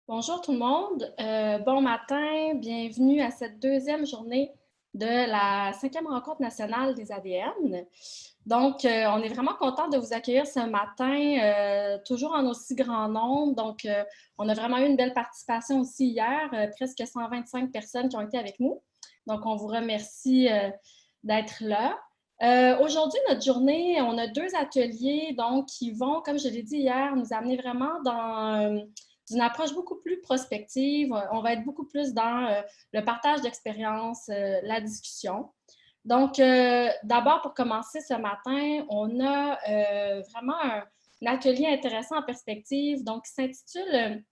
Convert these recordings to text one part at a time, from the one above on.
Bonjour tout le monde, bon matin, bienvenue à cette deuxième journée de la 5e rencontre nationale des ADN. Donc, on est vraiment content de vous accueillir ce matin, toujours en aussi grand nombre. Donc, on a vraiment eu une belle participation aussi hier, presque 125 personnes qui ont été avec nous. Donc, on vous remercie d'être là. Aujourd'hui, notre journée, on a deux ateliers donc, qui vont, comme je l'ai dit hier, nous amener vraiment dans une approche beaucoup plus prospective. On va être beaucoup plus dans le partage d'expériences, la discussion. Donc, d'abord, pour commencer ce matin, on a vraiment un atelier intéressant en perspective, donc qui s'intitule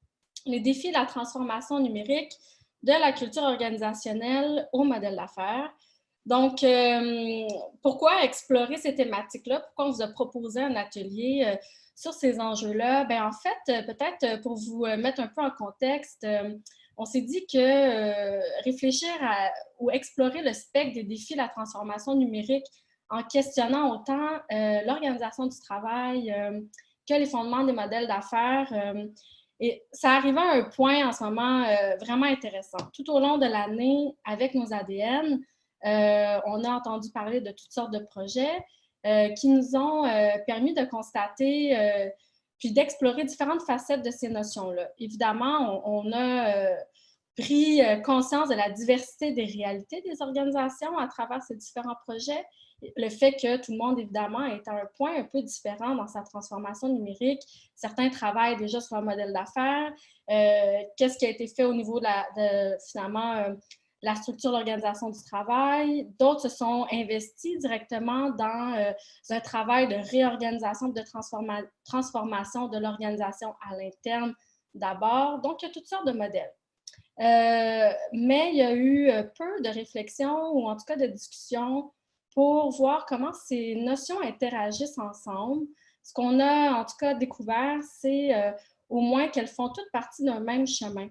Les défis de la transformation numérique de la culture organisationnelle au modèle d'affaires. Donc, pourquoi explorer ces thématiques-là? Pourquoi on vous a proposé un atelier sur ces enjeux-là? Bien, en fait, peut-être pour vous mettre un peu en contexte, on s'est dit que réfléchir ou explorer le spectre des défis de la transformation numérique en questionnant autant l'organisation du travail que les fondements des modèles d'affaires. Et ça arrivait à un point en ce moment vraiment intéressant. Tout au long de l'année, avec nos ADN, on a entendu parler de toutes sortes de projets qui nous ont permis de constater puis d'explorer différentes facettes de ces notions-là. Évidemment, on a pris conscience de la diversité des réalités des organisations à travers ces différents projets. Le fait que tout le monde, évidemment, est à un point un peu différent dans sa transformation numérique. Certains travaillent déjà sur un modèle d'affaires. Qu'est-ce qui a été fait au niveau finalement, la structure de l'organisation du travail. D'autres se sont investis directement dans un travail de réorganisation, de transformation de l'organisation à l'interne d'abord. Donc, il y a toutes sortes de modèles. Mais il y a eu peu de réflexion ou en tout cas de discussion pour voir comment ces notions interagissent ensemble. Ce qu'on a en tout cas découvert, c'est au moins qu'elles font toutes partie d'un même chemin.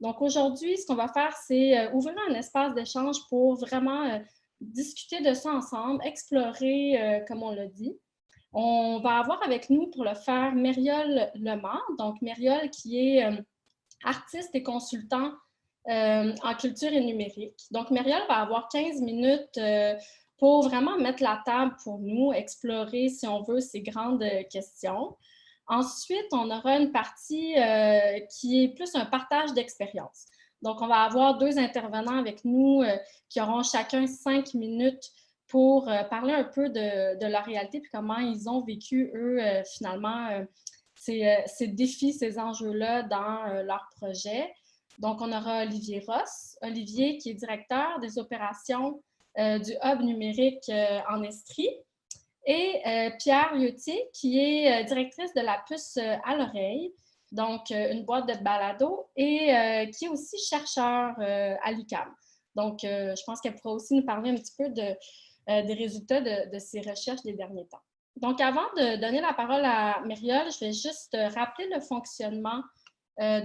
Donc aujourd'hui, ce qu'on va faire, c'est ouvrir un espace d'échange pour vraiment discuter de ça ensemble, explorer, comme on l'a dit. On va avoir avec nous pour le faire Mériole Lemar, donc Mériole qui est artiste et consultant en culture et numérique. Donc, Mériole va avoir 15 minutes pour vraiment mettre la table pour nous, explorer, si on veut, ces grandes questions. Ensuite, on aura une partie qui est plus un partage d'expérience. Donc, on va avoir deux intervenants avec nous qui auront chacun 5 minutes pour parler un peu de leur réalité puis comment ils ont vécu, eux, finalement, ces défis, ces enjeux-là dans leur projet. Donc, on aura Olivier Ross. Olivier, qui est directeur des opérations du Hub numérique en Estrie. Et Pierre Liutier, qui est directrice de la puce à l'oreille, donc une boîte de balado, et qui est aussi chercheur à l'UQAM. Donc, je pense qu'elle pourra aussi nous parler un petit peu des résultats de ses recherches des derniers temps. Donc, avant de donner la parole à Mériole, je vais juste rappeler le fonctionnement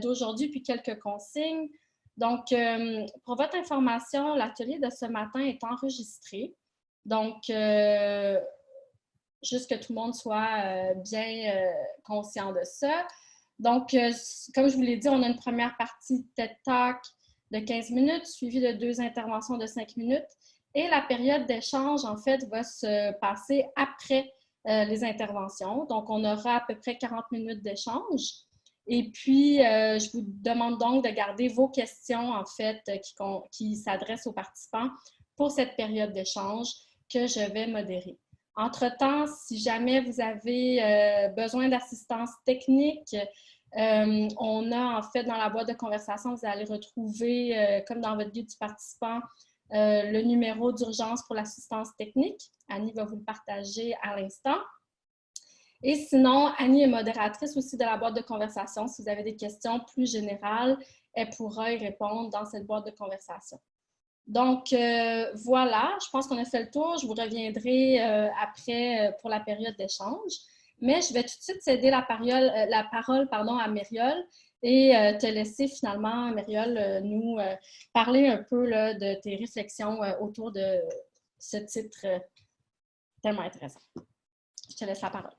d'aujourd'hui puis quelques consignes. Donc, pour votre information, l'atelier de ce matin est enregistré. Donc, juste que tout le monde soit bien conscient de ça. Donc, comme je vous l'ai dit, on a une première partie TED Talk de 15 minutes, suivie de deux interventions de 5 minutes. Et la période d'échange, en fait, va se passer après les interventions. Donc, on aura à peu près 40 minutes d'échange. Et puis, je vous demande donc de garder vos questions, en fait, qui s'adressent aux participants pour cette période d'échange que je vais modérer. Entre-temps, si jamais vous avez besoin d'assistance technique, on a en fait dans la boîte de conversation, vous allez retrouver, comme dans votre guide du participant, le numéro d'urgence pour l'assistance technique. Annie va vous le partager à l'instant. Et sinon, Annie est modératrice aussi de la boîte de conversation. Si vous avez des questions plus générales, elle pourra y répondre dans cette boîte de conversation. Donc, voilà, je pense qu'on a fait le tour. Je vous reviendrai après pour la période d'échange. Mais je vais tout de suite céder la parole à Mériole et te laisser finalement, Mériole, nous parler un peu là, de tes réflexions autour de ce titre tellement intéressant. Je te laisse la parole.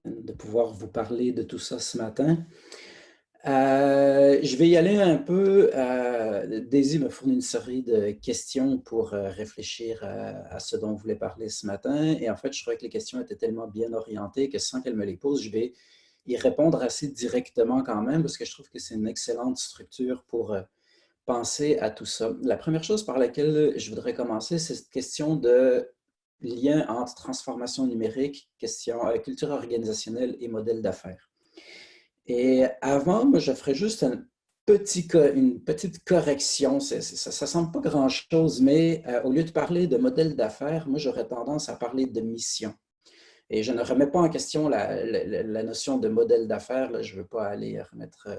de pouvoir vous parler de tout ça ce matin. Je vais y aller un peu. Daisy m'a fourni une série de questions pour réfléchir à ce dont on voulait parler ce matin. Et en fait, je trouvais que les questions étaient tellement bien orientées que sans qu'elle me les pose, je vais y répondre assez directement quand même, parce que je trouve que c'est une excellente structure pour penser à tout ça. La première chose par laquelle je voudrais commencer, c'est cette question de lien entre transformation numérique, culture organisationnelle et modèle d'affaires. Et avant, moi, je ferais juste une petite correction. Ça ne semble pas grand-chose, mais au lieu de parler de modèle d'affaires, moi, j'aurais tendance à parler de mission. Et je ne remets pas en question la notion de modèle d'affaires. Je ne veux pas aller remettre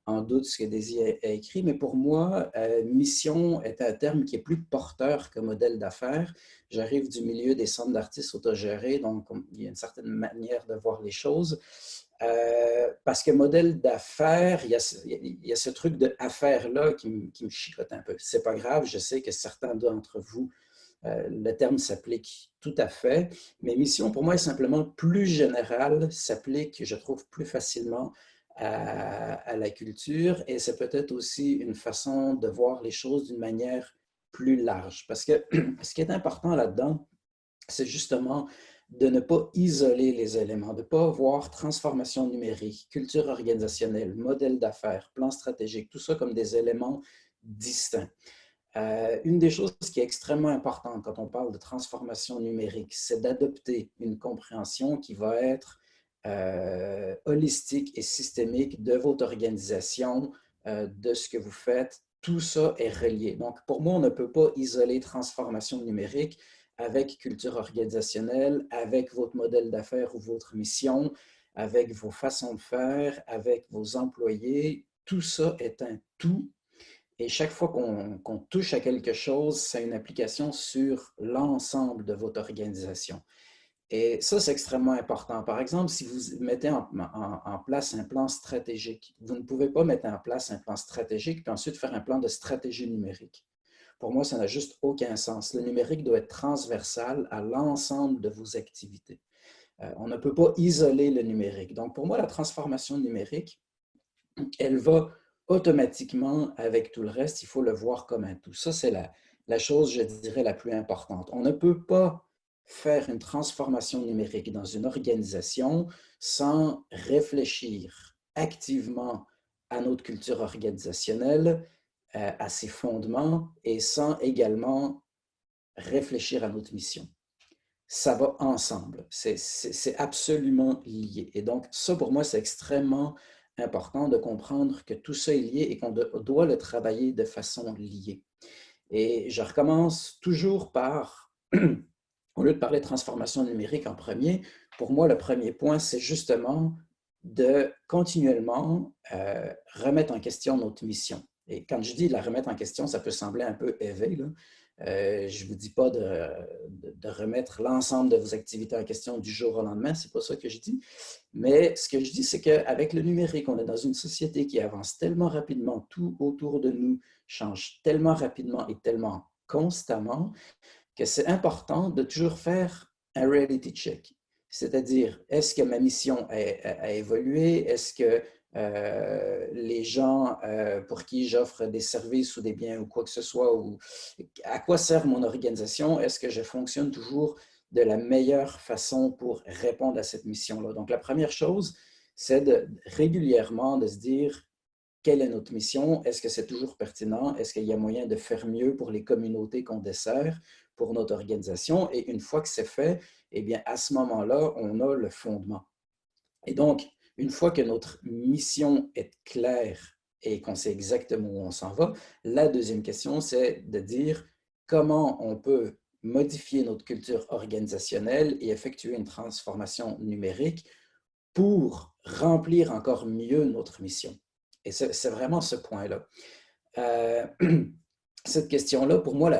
en doute ce que Daisy a écrit, mais pour moi, mission est un terme qui est plus porteur que modèle d'affaires. J'arrive du milieu des centres d'artistes autogérés, donc il y a une certaine manière de voir les choses. Parce que modèle d'affaires, il y a ce truc de affaires-là qui me chicote un peu. C'est pas grave, je sais que certains d'entre vous, le terme s'applique tout à fait, mais mission, pour moi, est simplement plus générale, s'applique, je trouve, plus facilement à la culture, et c'est peut-être aussi une façon de voir les choses d'une manière plus large. Parce que ce qui est important là-dedans, c'est justement de ne pas isoler les éléments, de ne pas voir transformation numérique, culture organisationnelle, modèle d'affaires, plan stratégique, tout ça comme des éléments distincts. Une des choses qui est extrêmement importante quand on parle de transformation numérique, c'est d'adopter une compréhension qui va être holistique et systémique de votre organisation, de ce que vous faites. Tout ça est relié. Donc, pour moi, on ne peut pas isoler transformation numérique avec culture organisationnelle, avec votre modèle d'affaires ou votre mission, avec vos façons de faire, avec vos employés. Tout ça est un tout. Et chaque fois qu'on touche à quelque chose, c'est une application sur l'ensemble de votre organisation. Et ça, c'est extrêmement important. Par exemple, si vous mettez en place un plan stratégique, vous ne pouvez pas mettre en place un plan stratégique puis ensuite faire un plan de stratégie numérique. Pour moi, ça n'a juste aucun sens. Le numérique doit être transversal à l'ensemble de vos activités. On ne peut pas isoler le numérique. Donc, pour moi, la transformation numérique, elle va automatiquement avec tout le reste. Il faut le voir comme un tout. Ça, c'est la chose, je dirais, la plus importante. On ne peut pas faire une transformation numérique dans une organisation sans réfléchir activement à notre culture organisationnelle, à ses fondements, et sans également réfléchir à notre mission. Ça va ensemble. C'est absolument lié. Et donc, ça, pour moi, c'est extrêmement important de comprendre que tout ça est lié et qu'on doit le travailler de façon liée. Et je recommence toujours par, au lieu de parler de transformation numérique en premier, pour moi, le premier point, c'est justement de continuellement remettre en question notre mission. Et quand je dis la remettre en question, ça peut sembler un peu élevé, là. Je ne vous dis pas de remettre l'ensemble de vos activités en question du jour au lendemain, ce n'est pas ça que je dis. Mais ce que je dis, c'est qu'avec le numérique, on est dans une société qui avance tellement rapidement, tout autour de nous change tellement rapidement et tellement constamment que c'est important de toujours faire un reality check. C'est-à-dire, est-ce que ma mission a évolué? Est-ce que les gens pour qui j'offre des services ou des biens ou quoi que ce soit, ou à quoi sert mon organisation? Est-ce que je fonctionne toujours de la meilleure façon pour répondre à cette mission-là? Donc, la première chose, c'est régulièrement de se dire quelle est notre mission? Est-ce que c'est toujours pertinent? Est-ce qu'il y a moyen de faire mieux pour les communautés qu'on dessert, pour notre organisation? Et une fois que c'est fait, eh bien, à ce moment-là, on a le fondement. Et donc, une fois que notre mission est claire et qu'on sait exactement où on s'en va, la deuxième question, c'est de dire comment on peut modifier notre culture organisationnelle et effectuer une transformation numérique pour remplir encore mieux notre mission. Et c'est vraiment ce point-là. Cette question-là, pour moi,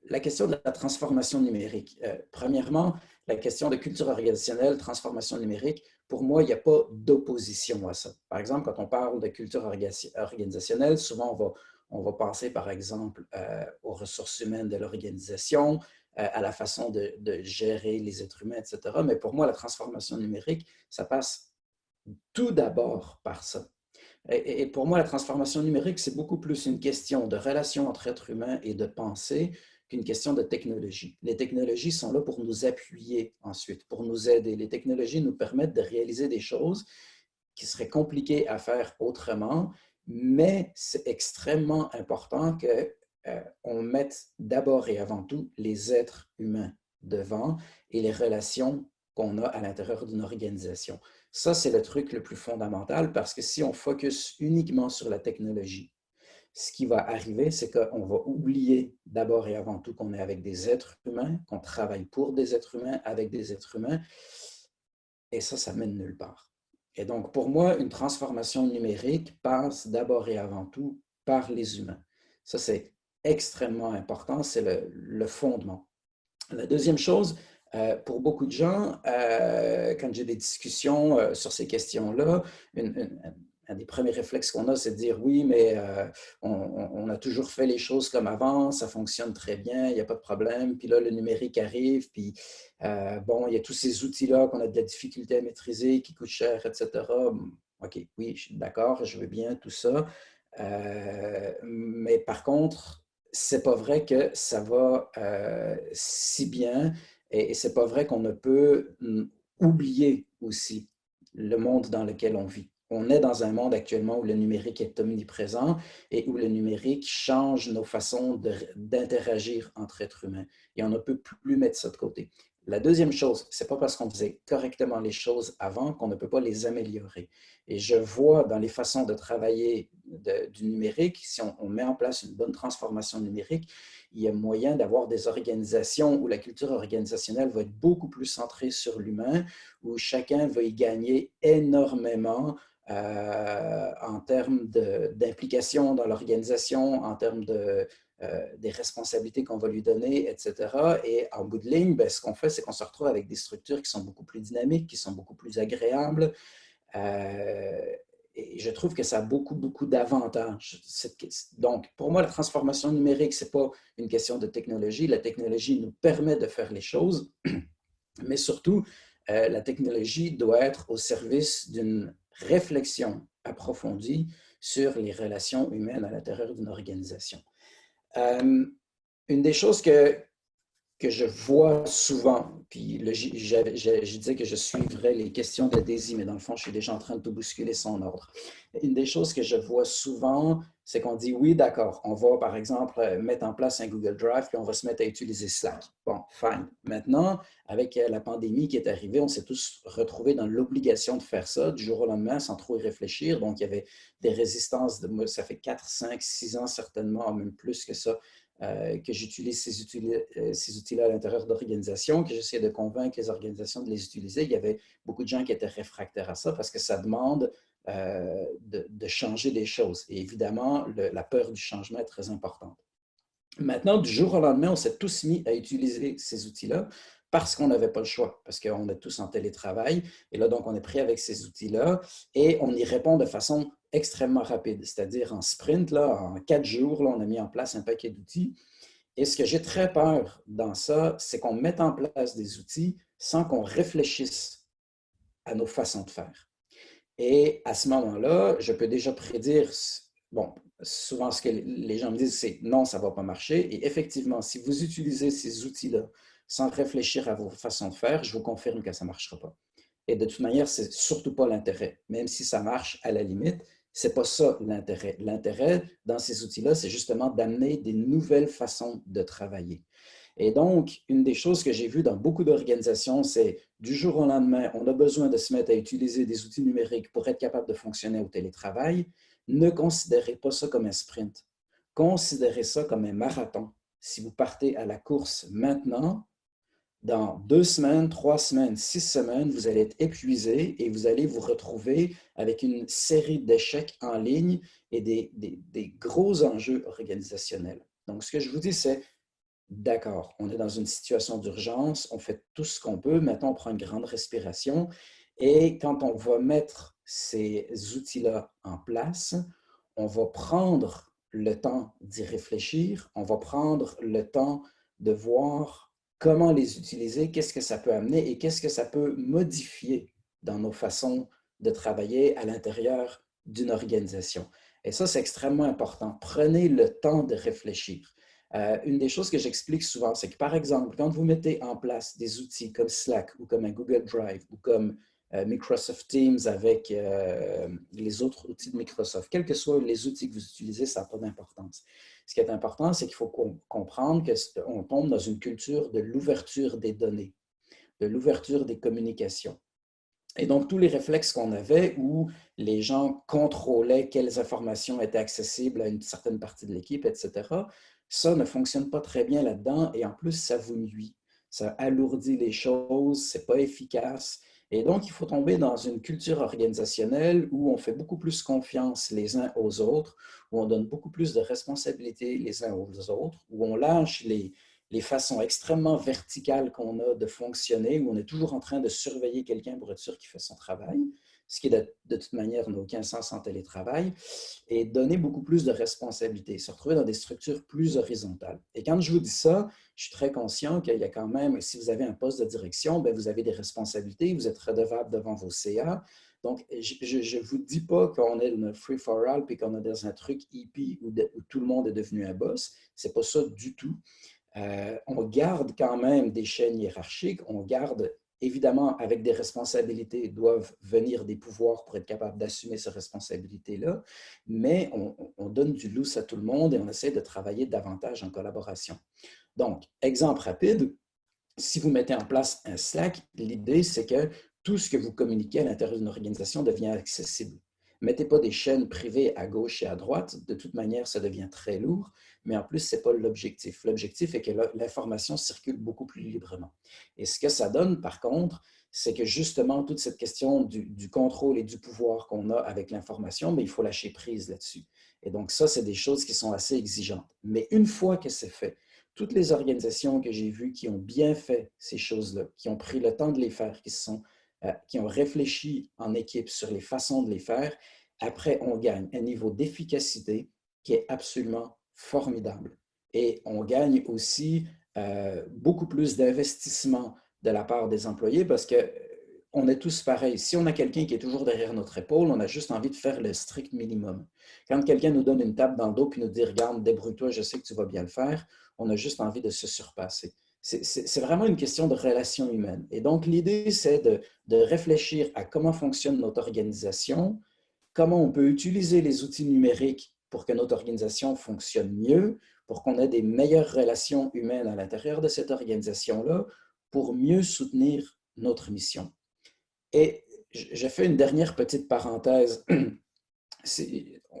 la question de la transformation numérique. Premièrement, la question de culture organisationnelle, transformation numérique, pour moi, il n'y a pas d'opposition à ça. Par exemple, quand on parle de culture organisationnelle, souvent On va penser, par exemple, aux ressources humaines de l'organisation, à la façon de gérer les êtres humains, etc. Mais pour moi, la transformation numérique, ça passe tout d'abord par ça. Et pour moi, la transformation numérique, c'est beaucoup plus une question de relation entre êtres humains et de pensée qu'une question de technologie. Les technologies sont là pour nous appuyer ensuite, pour nous aider. Les technologies nous permettent de réaliser des choses qui seraient compliquées à faire autrement, mais c'est extrêmement important qu'on mette d'abord et avant tout les êtres humains devant et les relations qu'on a à l'intérieur d'une organisation. Ça, c'est le truc le plus fondamental parce que si on focus uniquement sur la technologie, ce qui va arriver, c'est qu'on va oublier d'abord et avant tout qu'on est avec des êtres humains, qu'on travaille pour des êtres humains, avec des êtres humains, et ça mène nulle part. Et donc, pour moi, une transformation numérique passe d'abord et avant tout par les humains. Ça, c'est extrêmement important, c'est le fondement. La deuxième chose, pour beaucoup de gens, quand j'ai des discussions sur ces questions-là, un des premiers réflexes qu'on a, c'est de dire oui, mais on a toujours fait les choses comme avant, ça fonctionne très bien, il n'y a pas de problème. Puis là, le numérique arrive, puis bon, il y a tous ces outils-là qu'on a de la difficulté à maîtriser, qui coûtent cher, etc. OK, oui, je suis d'accord, je veux bien tout ça. Mais par contre, c'est pas vrai que ça va si bien et c'est pas vrai qu'on ne peut oublier aussi le monde dans lequel on vit. On est dans un monde actuellement où le numérique est omniprésent et où le numérique change nos façons d'interagir entre êtres humains. Et on ne peut plus mettre ça de côté. La deuxième chose, c'est pas parce qu'on faisait correctement les choses avant qu'on ne peut pas les améliorer. Et je vois dans les façons de travailler du numérique, si on met en place une bonne transformation numérique, il y a moyen d'avoir des organisations où la culture organisationnelle va être beaucoup plus centrée sur l'humain, où chacun va y gagner énormément en termes d'implication dans l'organisation, en termes des responsabilités qu'on va lui donner, etc. Et en bout de ligne, ben, ce qu'on fait, c'est qu'on se retrouve avec des structures qui sont beaucoup plus dynamiques, qui sont beaucoup plus agréables. Et je trouve que ça a beaucoup, beaucoup d'avantages. Donc, pour moi, la transformation numérique, ce n'est pas une question de technologie. La technologie nous permet de faire les choses, mais surtout, la technologie doit être au service d'une réflexion approfondie sur les relations humaines à l'intérieur d'une organisation. Une des choses que je vois souvent, puis là, je disais que je suivrais les questions de Daisy, mais dans le fond, je suis déjà en train de tout bousculer son ordre. Une des choses que je vois souvent, c'est qu'on dit, oui, d'accord, on va, par exemple, mettre en place un Google Drive, puis on va se mettre à utiliser Slack. Bon, fine. Maintenant, avec la pandémie qui est arrivée, on s'est tous retrouvés dans l'obligation de faire ça du jour au lendemain, sans trop y réfléchir. Donc, il y avait des résistances, ça fait 4, 5, 6 ans certainement, même plus que ça, que j'utilise ces outils-là à l'intérieur d'organisations, que j'essaie de convaincre les organisations de les utiliser. Il y avait beaucoup de gens qui étaient réfractaires à ça parce que ça demande de changer des choses. Et évidemment, la peur du changement est très importante. Maintenant, du jour au lendemain, on s'est tous mis à utiliser ces outils-là parce qu'on n'avait pas le choix, parce qu'on est tous en télétravail. Et là, donc, on est pris avec ces outils-là et on y répond de façon extrêmement rapide, c'est-à-dire en sprint, là, en 4 jours, là, on a mis en place un paquet d'outils. Et ce que j'ai très peur dans ça, c'est qu'on mette en place des outils sans qu'on réfléchisse à nos façons de faire. Et à ce moment-là, je peux déjà prédire, bon, souvent ce que les gens me disent, c'est non, ça ne va pas marcher. Et effectivement, si vous utilisez ces outils-là sans réfléchir à vos façons de faire, je vous confirme que ça ne marchera pas. Et de toute manière, ce n'est surtout pas l'intérêt. Même si ça marche à la limite, ce n'est pas ça l'intérêt. L'intérêt dans ces outils-là, c'est justement d'amener des nouvelles façons de travailler. Et donc, une des choses que j'ai vues dans beaucoup d'organisations, c'est du jour au lendemain, on a besoin de se mettre à utiliser des outils numériques pour être capable de fonctionner au télétravail. Ne considérez pas ça comme un sprint. Considérez ça comme un marathon. Si vous partez à la course maintenant, dans 2 semaines, 3 semaines, 6 semaines, vous allez être épuisé et vous allez vous retrouver avec une série d'échecs en ligne et des gros enjeux organisationnels. Donc, ce que je vous dis, c'est d'accord, on est dans une situation d'urgence, on fait tout ce qu'on peut, maintenant on prend une grande respiration et quand on va mettre ces outils-là en place, on va prendre le temps d'y réfléchir, on va prendre le temps de voir comment les utiliser, qu'est-ce que ça peut amener et qu'est-ce que ça peut modifier dans nos façons de travailler à l'intérieur d'une organisation. Et ça, c'est extrêmement important. Prenez le temps de réfléchir. Une des choses que j'explique souvent, c'est que, par exemple, quand vous mettez en place des outils comme Slack ou comme un Google Drive ou comme Microsoft Teams avec les autres outils de Microsoft, quels que soient les outils que vous utilisez, ça n'a pas d'importance. Ce qui est important, c'est qu'il faut comprendre qu'on tombe dans une culture de l'ouverture des données, de l'ouverture des communications. Et donc, tous les réflexes qu'on avait où les gens contrôlaient quelles informations étaient accessibles à une certaine partie de l'équipe, etc., ça ne fonctionne pas très bien là-dedans et en plus, ça vous nuit. Ça alourdit les choses, c'est pas efficace. Et donc, il faut tomber dans une culture organisationnelle où on fait beaucoup plus confiance les uns aux autres, où on donne beaucoup plus de responsabilités les uns aux autres, où on lâche les façons extrêmement verticales qu'on a de fonctionner, où on est toujours en train de surveiller quelqu'un pour être sûr qu'il fait son travail, ce qui de toute manière n'a aucun sens en télétravail, et donner beaucoup plus de responsabilités, se retrouver dans des structures plus horizontales. Et quand je vous dis ça, je suis très conscient qu'il y a quand même, si vous avez un poste de direction, bien, vous avez des responsabilités, vous êtes redevable devant vos CA. Donc, je ne vous dis pas qu'on est dans le free-for-all puis qu'on est dans un truc hippie où tout le monde est devenu un boss. Ce n'est pas ça du tout. On garde quand même des chaînes hiérarchiques, on garde évidemment avec des responsabilités, doivent venir des pouvoirs pour être capable d'assumer ces responsabilités-là, mais on donne du lousse à tout le monde et on essaie de travailler davantage en collaboration. Donc, exemple rapide, si vous mettez en place un Slack, l'idée c'est que tout ce que vous communiquez à l'intérieur d'une organisation devient accessible. Mettez pas des chaînes privées à gauche et à droite. De toute manière, ça devient très lourd, mais en plus, ce n'est pas l'objectif. L'objectif est que l'information circule beaucoup plus librement. Et ce que ça donne, par contre, c'est que justement, toute cette question du contrôle et du pouvoir qu'on a avec l'information, mais il faut lâcher prise là-dessus. Et donc, ça, c'est des choses qui sont assez exigeantes. Mais une fois que c'est fait, toutes les organisations que j'ai vues qui ont bien fait ces choses-là, qui ont pris le temps de les faire, qui ont réfléchi en équipe sur les façons de les faire, après, on gagne un niveau d'efficacité qui est absolument formidable. Et on gagne aussi beaucoup plus d'investissement de la part des employés parce que on est tous pareils. Si on a quelqu'un qui est toujours derrière notre épaule, on a juste envie de faire le strict minimum. Quand quelqu'un nous donne une tape dans le dos et nous dit « Regarde, débrouille-toi, je sais que tu vas bien le faire », on a juste envie de se surpasser. C'est vraiment une question de relation humaine. Et donc, l'idée, c'est de réfléchir à comment fonctionne notre organisation, comment on peut utiliser les outils numériques pour que notre organisation fonctionne mieux, pour qu'on ait des meilleures relations humaines à l'intérieur de cette organisation-là, pour mieux soutenir notre mission. Et je fais une dernière petite parenthèse.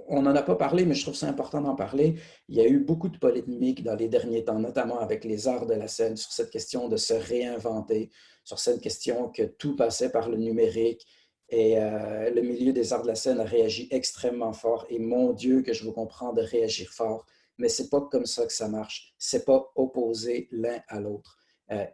On n'en a pas parlé, mais je trouve ça important d'en parler. Il y a eu beaucoup de polémiques dans les derniers temps, notamment avec les arts de la scène, sur cette question de se réinventer, sur cette question que tout passait par le numérique. Et le milieu des arts de la scène a réagi extrêmement fort. Et mon Dieu, que je vous comprends de réagir fort. Mais ce n'est pas comme ça que ça marche. Ce n'est pas opposé l'un à l'autre.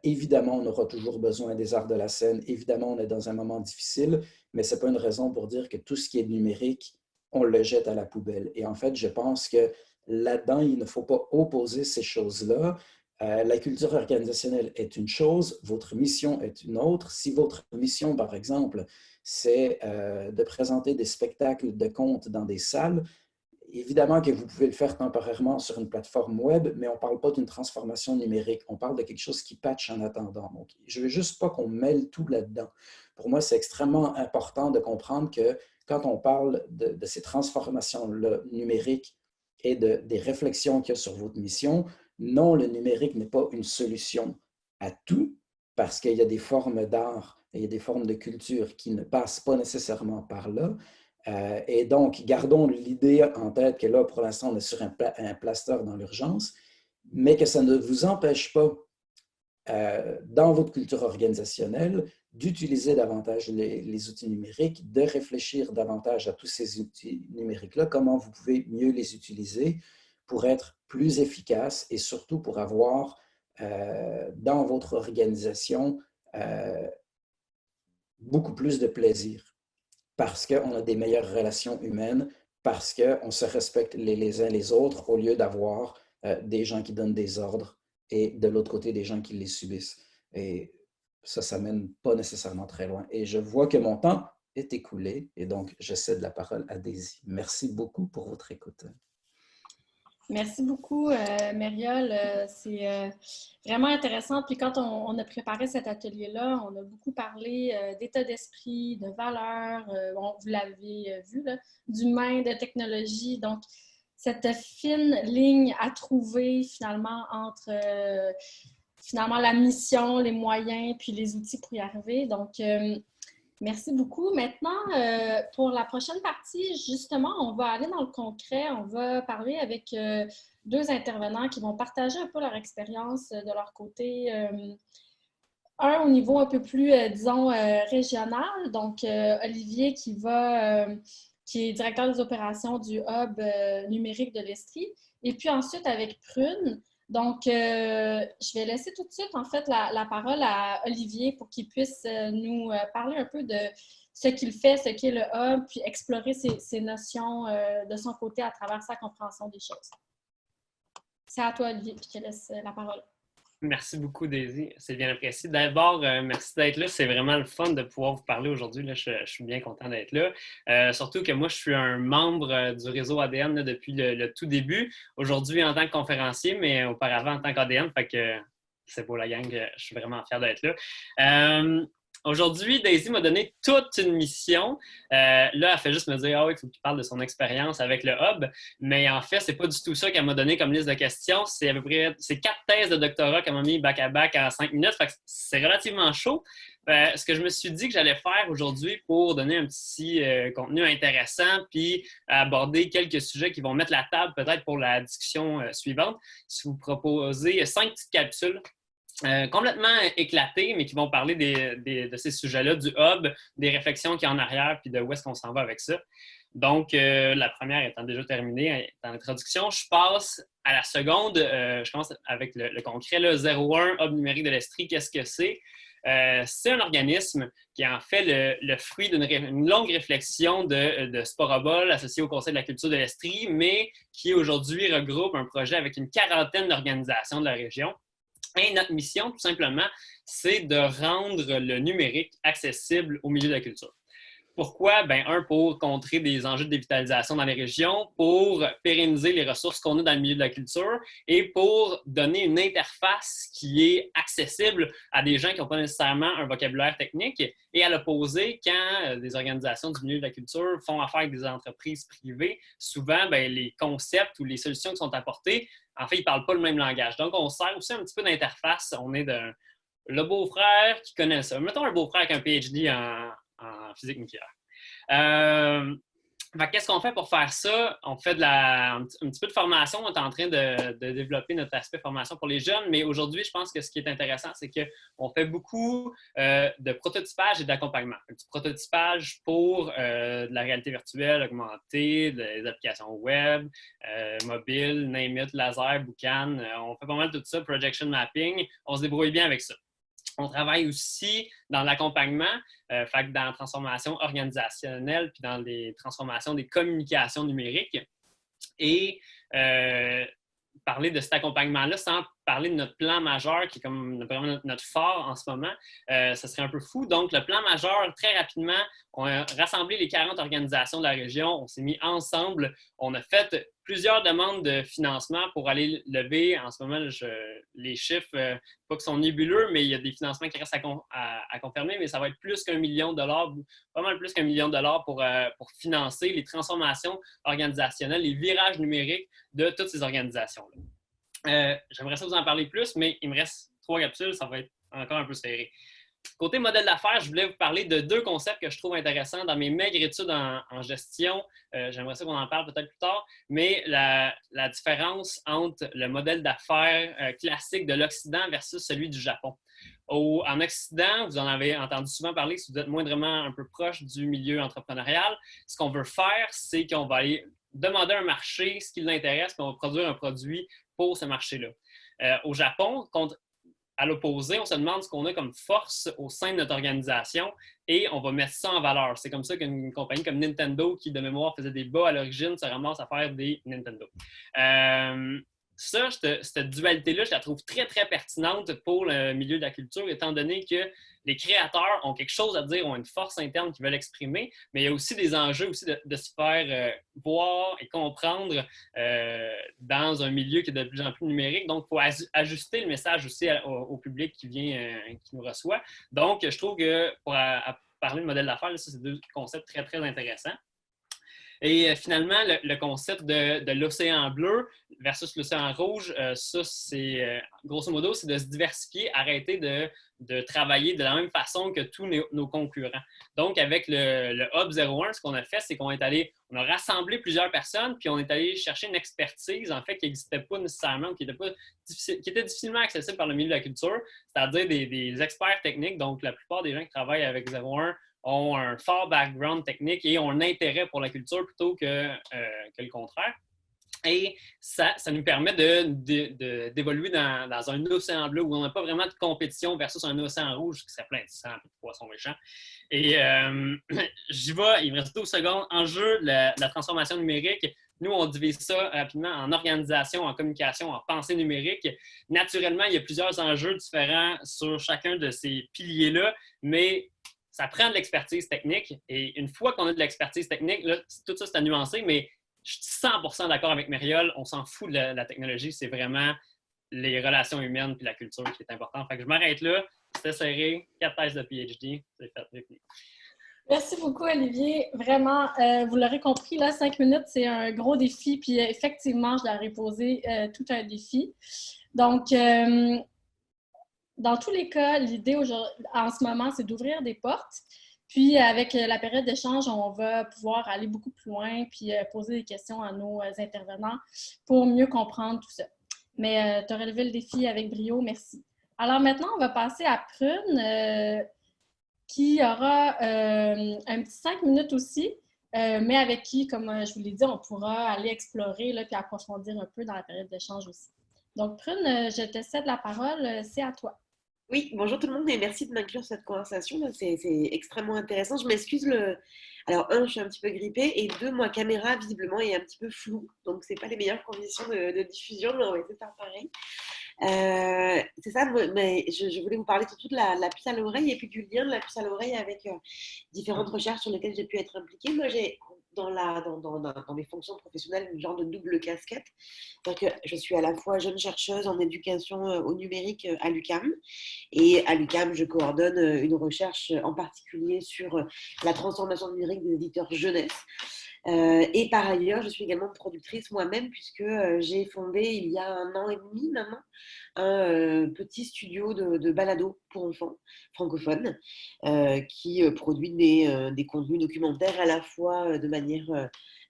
Évidemment, on aura toujours besoin des arts de la scène. Évidemment, on est dans un moment difficile, mais ce n'est pas une raison pour dire que tout ce qui est numérique, on le jette à la poubelle. Et en fait, je pense que là-dedans, il ne faut pas opposer ces choses-là. La culture organisationnelle est une chose, votre mission est une autre. Si votre mission, par exemple, c'est de présenter des spectacles de contes dans des salles, évidemment que vous pouvez le faire temporairement sur une plateforme web, mais on ne parle pas d'une transformation numérique. On parle de quelque chose qui patche en attendant. Donc, je ne veux juste pas qu'on mêle tout là-dedans. Pour moi, c'est extrêmement important de comprendre que quand on parle de ces transformations-là numériques et des réflexions qu'il y a sur votre mission, non, le numérique n'est pas une solution à tout, parce qu'il y a des formes d'art et il y a des formes de culture qui ne passent pas nécessairement par là. Et donc, gardons l'idée en tête que là, pour l'instant, on est sur un plaster dans l'urgence, mais que ça ne vous empêche pas, dans votre culture organisationnelle, d'utiliser davantage les outils numériques, de réfléchir davantage à tous ces outils numériques-là, comment vous pouvez mieux les utiliser pour être plus efficace et surtout pour avoir dans votre organisation beaucoup plus de plaisir parce qu'on a des meilleures relations humaines, parce qu'on se respecte les uns les autres au lieu d'avoir des gens qui donnent des ordres et de l'autre côté, des gens qui les subissent. Et ça mène pas nécessairement très loin. Et je vois que mon temps est écoulé et donc je cède la parole à Daisy. Merci beaucoup pour votre écoute. Merci beaucoup, Mariole. C'est vraiment intéressant. Puis quand on a préparé cet atelier-là, on a beaucoup parlé d'état d'esprit, de valeurs, bon, vous l'avez vu, là, d'humain, de technologie. Donc, cette fine ligne à trouver finalement entre finalement la mission, les moyens, puis les outils pour y arriver. Donc, merci beaucoup. Maintenant, pour la prochaine partie, justement, on va aller dans le concret. On va parler avec deux intervenants qui vont partager un peu leur expérience de leur côté. Un au niveau un peu plus, disons, régional. Donc, Olivier qui est directeur des opérations du hub numérique de l'Estrie. Et puis ensuite, avec Prune. Donc, je vais laisser tout de suite, en fait, la parole à Olivier pour qu'il puisse nous parler un peu de ce qu'il fait, ce qu'est le hub, puis explorer ses notions de son côté à travers sa compréhension des choses. C'est à toi, Olivier, puis je te laisse la parole. Merci beaucoup, Daisy. C'est bien apprécié. D'abord, merci d'être là. C'est vraiment le fun de pouvoir vous parler aujourd'hui. Là, je suis bien content d'être là. Surtout que moi, je suis un membre du réseau ADN là, depuis le tout début. Aujourd'hui, en tant que conférencier, mais auparavant en tant qu'ADN. Fait que c'est beau, la gang. Je suis vraiment fier d'être là. Aujourd'hui, Daisy m'a donné toute une mission. Là, elle fait juste me dire « Ah oui, il faut que tu parles de son expérience avec le Hub ». Mais en fait, c'est pas du tout ça qu'elle m'a donné comme liste de questions. C'est à peu près 4 thèses de doctorat qu'elle m'a mis back-à-back en 5 minutes. Fait que c'est relativement chaud. Ce que je me suis dit que j'allais faire aujourd'hui pour donner un petit contenu intéressant puis aborder quelques sujets qui vont mettre la table peut-être pour la discussion suivante, si vous proposez 5 petites capsules complètement éclatées, mais qui vont parler de ces sujets-là, du hub, des réflexions qu'il y a en arrière, puis de où est-ce qu'on s'en va avec ça. Donc, la première étant déjà terminée dans l'introduction, je passe à la seconde. Je commence avec le concret, le 01 Hub numérique de l'Estrie. Qu'est-ce que c'est? C'est un organisme qui est en fait le fruit d'une longue réflexion de Sporobol associé au Conseil de la culture de l'Estrie, mais qui aujourd'hui regroupe un projet avec une quarantaine d'organisations de la région. Et notre mission, tout simplement, c'est de rendre le numérique accessible au milieu de la culture. Pourquoi? Bien, pour contrer des enjeux de dévitalisation dans les régions, pour pérenniser les ressources qu'on a dans le milieu de la culture et pour donner une interface qui est accessible à des gens qui n'ont pas nécessairement un vocabulaire technique. Et à l'opposé, quand des organisations du milieu de la culture font affaire avec des entreprises privées, souvent, les concepts ou les solutions qui sont apportées, en fait, ils ne parlent pas le même langage. Donc, on sert aussi un petit peu d'interface. On est le beau-frère qui connaît ça. Mettons un beau-frère avec un PhD en physique nucléaire. Qu'est-ce qu'on fait pour faire ça? On fait un petit peu de formation. On est en train de développer notre aspect formation pour les jeunes, mais aujourd'hui, je pense que ce qui est intéressant, c'est qu'on fait beaucoup de prototypage et d'accompagnement. Du prototypage pour de la réalité virtuelle augmentée, des applications web, mobile, name it, laser, boucan. On fait pas mal de tout ça, projection mapping. On se débrouille bien avec ça. On travaille aussi dans l'accompagnement, dans la transformation organisationnelle puis dans les transformations des communications numériques. Et parler de cet accompagnement-là sans parler de notre plan majeur qui est comme vraiment notre phare en ce moment, ça serait un peu fou. Donc, le plan majeur, très rapidement, on a rassemblé les 40 organisations de la région, on s'est mis ensemble, on a fait plusieurs demandes de financement pour aller lever. En ce moment, les chiffres, pas qu'ils sont nébuleux, mais il y a des financements qui restent à confirmer, mais ça va être plus qu'1 million de dollars, pas mal plus qu'1 million de dollars pour financer les transformations organisationnelles, les virages numériques de toutes ces organisations-là. J'aimerais ça vous en parler plus, mais il me reste 3 capsules, ça va être encore un peu serré. Côté modèle d'affaires, je voulais vous parler de 2 concepts que je trouve intéressants dans mes maigres études en gestion. J'aimerais ça qu'on en parle peut-être plus tard, mais la différence entre le modèle d'affaires classique de l'Occident versus celui du Japon. En Occident, vous en avez entendu souvent parler, si vous êtes moindrement un peu proche du milieu entrepreneurial, ce qu'on veut faire, c'est qu'on va aller demander à un marché ce qui l'intéresse, puis on va produire un produit pour ce marché-là. Au Japon, à l'opposé, on se demande ce qu'on a comme force au sein de notre organisation et on va mettre ça en valeur. C'est comme ça qu'une compagnie comme Nintendo, qui de mémoire faisait des bas à l'origine, se ramasse à faire des Nintendo. Cette dualité-là, je la trouve très, très pertinente pour le milieu de la culture, étant donné que les créateurs ont quelque chose à dire, ont une force interne qu'ils veulent exprimer, mais il y a aussi des enjeux aussi de se faire voir et comprendre dans un milieu qui est de plus en plus numérique. Donc, il faut ajuster le message aussi au public qui nous reçoit. Donc, je trouve que pour parler de modèle d'affaires, ça, c'est deux concepts très, très intéressants. Et finalement, le concept de l'océan bleu versus l'océan rouge, ça, c'est grosso modo, c'est de se diversifier, arrêter de travailler de la même façon que tous nos concurrents. Donc, avec le Hub 01, ce qu'on a fait, c'est qu'on on a rassemblé plusieurs personnes, puis on est allé chercher une expertise, en fait, qui n'existait pas nécessairement, qui était difficilement accessible par le milieu de la culture, c'est-à-dire des experts techniques. Donc, la plupart des gens qui travaillent avec 01 ont un fort background technique et ont un intérêt pour la culture plutôt que le contraire. Et ça nous permet d'évoluer dans un océan bleu où on n'a pas vraiment de compétition versus un océan rouge qui serait plein de sang et de poissons méchants. Et j'y vais, il me reste 12 secondes. En jeu, la transformation numérique. Nous, on divise ça rapidement en organisation, en communication, en pensée numérique. Naturellement, il y a plusieurs enjeux différents sur chacun de ces piliers-là, mais ça prend de l'expertise technique. Et une fois qu'on a de l'expertise technique, là, tout ça, c'est à nuancer, mais je suis 100% d'accord avec Mériole. On s'en fout de la technologie. C'est vraiment les relations humaines et la culture qui est important. Fait que je m'arrête là. C'était serré. 4 thèses de PhD. C'est fait avec nous. Merci beaucoup, Olivier. Vraiment, vous l'aurez compris, là, 5 minutes, c'est un gros défi. Puis effectivement, je leur ai posé tout un défi. Donc, dans tous les cas, l'idée en ce moment, c'est d'ouvrir des portes. Puis, avec la période d'échange, on va pouvoir aller beaucoup plus loin puis poser des questions à nos intervenants pour mieux comprendre tout ça. Mais tu as relevé le défi avec brio, merci. Alors maintenant, on va passer à Prune, qui aura un petit 5 minutes aussi, mais avec qui, comme je vous l'ai dit, on pourra aller explorer là, puis approfondir un peu dans la période d'échange aussi. Donc, Prune, je te cède la parole, c'est à toi. Oui, bonjour tout le monde et merci de m'inclure cette conversation. C'est extrêmement intéressant. Je m'excuse. Alors, je suis un petit peu grippée et deux, ma caméra visiblement est un petit peu floue. Donc, ce n'est pas les meilleures conditions de diffusion, mais on va essayer de faire pareil. C'est ça, mais je voulais vous parler surtout de la puce à l'oreille et puis du lien de la puce à l'oreille avec différentes recherches sur lesquelles j'ai pu être impliquée. Moi, j'ai dans mes fonctions professionnelles une genre de double casquette. C'est-à-dire que je suis à la fois jeune chercheuse en éducation au numérique à l'UQAM. Et à l'UQAM, je coordonne une recherche en particulier sur la transformation numérique des éditeurs jeunesse. Et par ailleurs, je suis également productrice moi-même puisque j'ai fondé il y a 1 an et demi maintenant un petit studio de balado pour enfants francophones qui produit des contenus documentaires à la fois de manière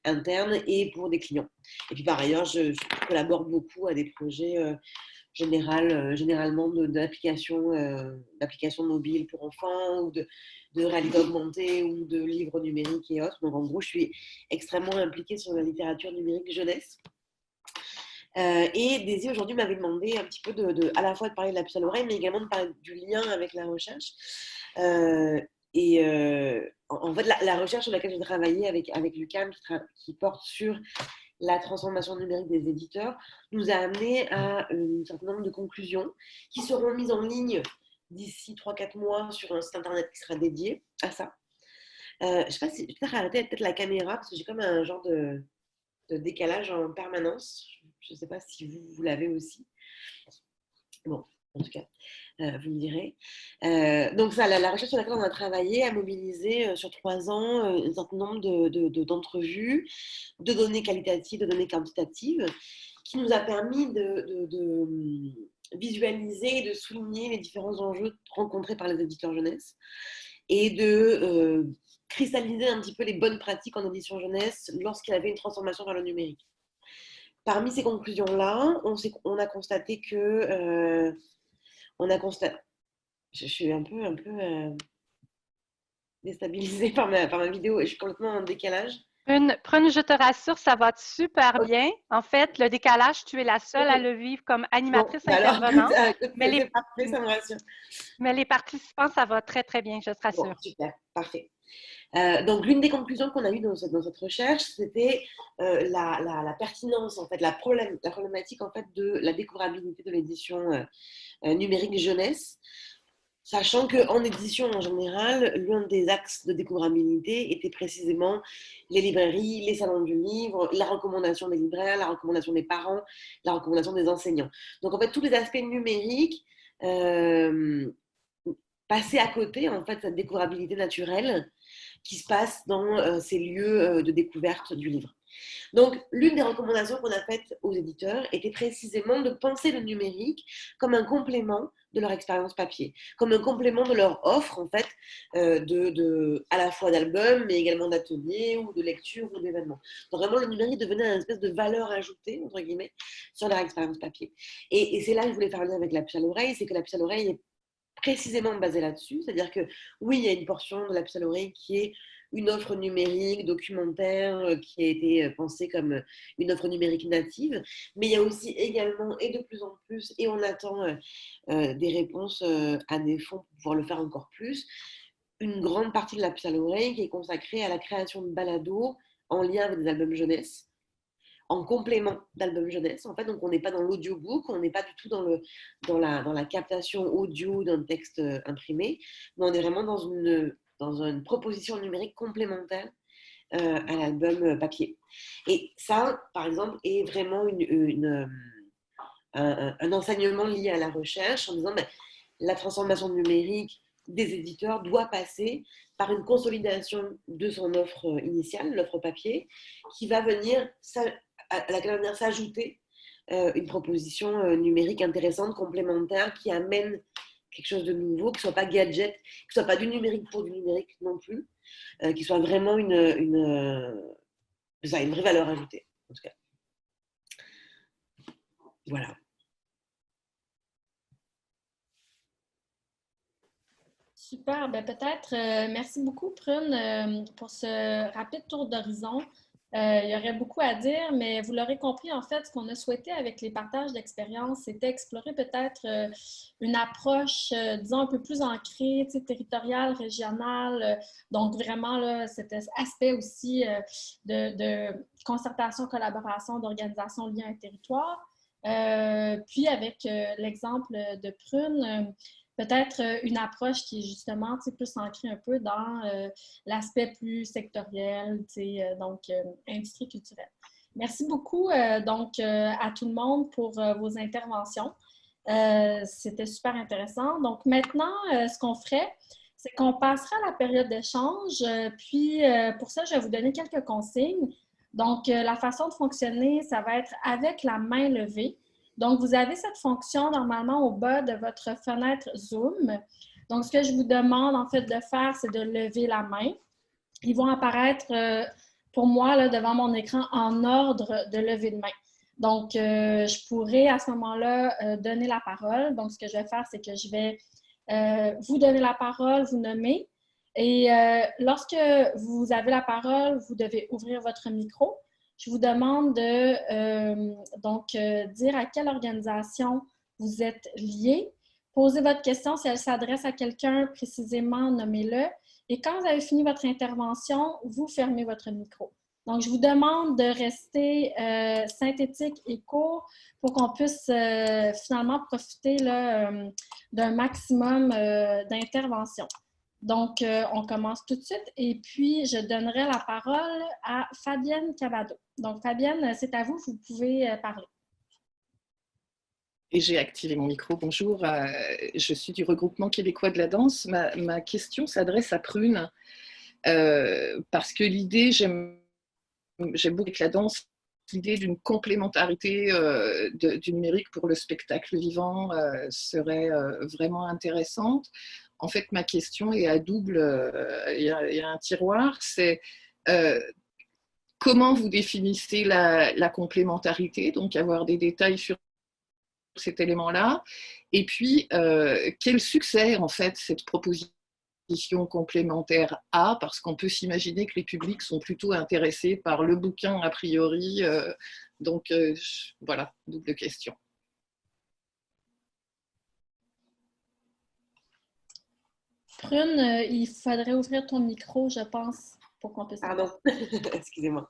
interne et pour des clients. Et puis par ailleurs, je collabore beaucoup à des projets généralement d'applications mobiles pour enfants ou de réalité augmentée ou de livres numériques et autres. Donc en gros, je suis extrêmement impliquée sur la littérature numérique jeunesse. Et Daisy aujourd'hui m'avait demandé un petit peu à la fois de parler de la puce à l'oreille, mais également de parler du lien avec la recherche. En fait, la recherche sur laquelle j'ai travaillé avec l'UQAM, qui porte sur la transformation numérique des éditeurs, nous a amené à un certain nombre de conclusions qui seront mises en ligne d'ici 3-4 mois sur un site internet qui sera dédié à ça. Je ne sais pas si je vais peut-être arrêter la caméra parce que j'ai comme un genre de décalage en permanence. Je ne sais pas si vous l'avez aussi. Bon, en tout cas, vous me direz. Donc ça, la recherche sur laquelle on a travaillé a mobilisé sur 3 ans un certain nombre d'entrevues, de données qualitatives, de données quantitatives, qui nous a permis de visualiser et de souligner les différents enjeux rencontrés par les éditeurs jeunesse et de cristalliser un petit peu les bonnes pratiques en édition jeunesse lorsqu'il y avait une transformation vers le numérique. Parmi ces conclusions-là, on a constaté que... je suis un peu déstabilisée par ma vidéo et je suis complètement en décalage. Prune, je te rassure, ça va super bien. En fait, le décalage, tu es la seule à le vivre comme animatrice intervenante. C'est parfait, ça me rassure. Mais les participants, ça va très, très bien, je te rassure. Bon, super, parfait. Donc, l'une des conclusions qu'on a eues dans cette recherche, c'était la pertinence, en fait, la problématique en fait, de la découvrabilité de l'édition numérique jeunesse, sachant qu'en édition en général, l'un des axes de découvrabilité était précisément les librairies, les salons du livre, la recommandation des libraires, la recommandation des parents, la recommandation des enseignants. Donc, en fait, tous les aspects numériques passaient à côté, en fait, cette découvrabilité naturelle qui se passe dans ces lieux de découverte du livre. Donc, l'une des recommandations qu'on a faites aux éditeurs était précisément de penser le numérique comme un complément de leur expérience papier, comme un complément de leur offre, en fait, à la fois d'albums, mais également d'ateliers ou de lectures ou d'événements. Donc, vraiment, le numérique devenait une espèce de valeur ajoutée, entre guillemets, sur leur expérience papier. Et c'est là que je voulais faire le lien avec la puce à l'oreille, c'est que la puce à l'oreille est précisément basée là-dessus, c'est-à-dire que oui, il y a une portion de la puce à l'oreille qui est une offre numérique, documentaire, qui a été pensée comme une offre numérique native, mais il y a aussi également, et de plus en plus, et on attend des réponses à des fonds pour pouvoir le faire encore plus, une grande partie de la puce à l'oreille qui est consacrée à la création de balados en lien avec des albums jeunesse, en complément d'albums jeunesse. En fait, donc on n'est pas dans l'audiobook, on n'est pas du tout dans la captation audio d'un texte imprimé, mais on est vraiment dans une proposition numérique complémentaire à l'album papier. Et ça, par exemple, est vraiment un enseignement lié à la recherche en disant la transformation numérique des éditeurs doit passer par une consolidation de son offre initiale, l'offre papier, qui va venir à laquelle va venir s'ajouter une proposition numérique intéressante, complémentaire, qui amène quelque chose de nouveau, qui ne soit pas gadget, qui ne soit pas du numérique pour du numérique non plus, qui soit vraiment une vraie valeur ajoutée, en tout cas. Voilà. Super. Ben peut-être, merci beaucoup, Prune, pour ce rapide tour d'horizon. Il y aurait beaucoup à dire, mais vous l'aurez compris, en fait, ce qu'on a souhaité avec les partages d'expériences, c'était explorer peut-être une approche, disons, un peu plus ancrée, territoriale, régionale. Donc, vraiment, là, cet aspect aussi de concertation, collaboration, d'organisation liée à un territoire. Puis, avec l'exemple de Prune, peut-être une approche qui est justement plus ancrée un peu dans l'aspect plus sectoriel, donc industrie culturelle. Merci beaucoup donc à tout le monde pour vos interventions. C'était super intéressant. Donc maintenant, ce qu'on ferait, c'est qu'on passera à la période d'échange. Puis pour ça, je vais vous donner quelques consignes. Donc la façon de fonctionner, ça va être avec la main levée. Donc, vous avez cette fonction normalement au bas de votre fenêtre Zoom. Donc, ce que je vous demande en fait de faire, c'est de lever la main. Ils vont apparaître pour moi là, devant mon écran en ordre de lever de main. Donc, je pourrais à ce moment-là donner la parole. Donc, ce que je vais faire, c'est que je vais vous donner la parole, vous nommer. Et lorsque vous avez la parole, vous devez ouvrir votre micro. Je vous demande de dire à quelle organisation vous êtes lié. Posez votre question si elle s'adresse à quelqu'un précisément, nommez-le. Et quand vous avez fini votre intervention, vous fermez votre micro. Donc, je vous demande de rester synthétique et court pour qu'on puisse finalement profiter d'un maximum d'interventions. Donc, on commence tout de suite et puis je donnerai la parole à Fabienne Cavado. Donc, Fabienne, c'est à vous, vous pouvez parler. Et j'ai activé mon micro. Bonjour, je suis du regroupement québécois de la danse. Ma question s'adresse à Prune parce que l'idée, j'aime beaucoup avec la danse, l'idée d'une complémentarité du numérique pour le spectacle vivant serait vraiment intéressante. En fait, ma question est à double, il y a un tiroir, c'est comment vous définissez la complémentarité, donc avoir des détails sur cet élément-là, et puis quel succès en fait cette proposition proposition complémentaire à, parce qu'on peut s'imaginer que les publics sont plutôt intéressés par le bouquin a priori. Donc, voilà, double question. Prune, il faudrait ouvrir ton micro, je pense, pour qu'on puisse... Pardon, excusez-moi.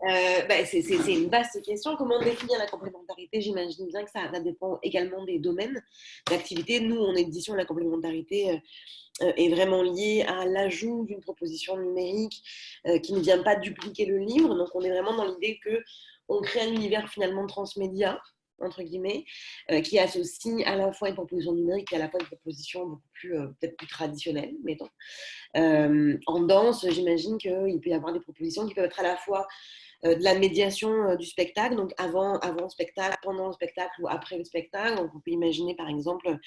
C'est une vaste question. Comment définir la complémentarité? J'imagine bien que ça dépend également des domaines d'activité. Nous, en édition, la complémentarité est vraiment liée à l'ajout d'une proposition numérique qui ne vient pas dupliquer le livre. Donc, on est vraiment dans l'idée qu'on crée un univers finalement transmédia, entre guillemets, qui associe à la fois une proposition numérique et à la fois une proposition beaucoup plus, peut-être plus traditionnelle, mettons. En danse, j'imagine qu'il peut y avoir des propositions qui peuvent être à la fois de la médiation du spectacle, donc avant le spectacle, pendant le spectacle ou après le spectacle. Donc, on peut imaginer, par exemple,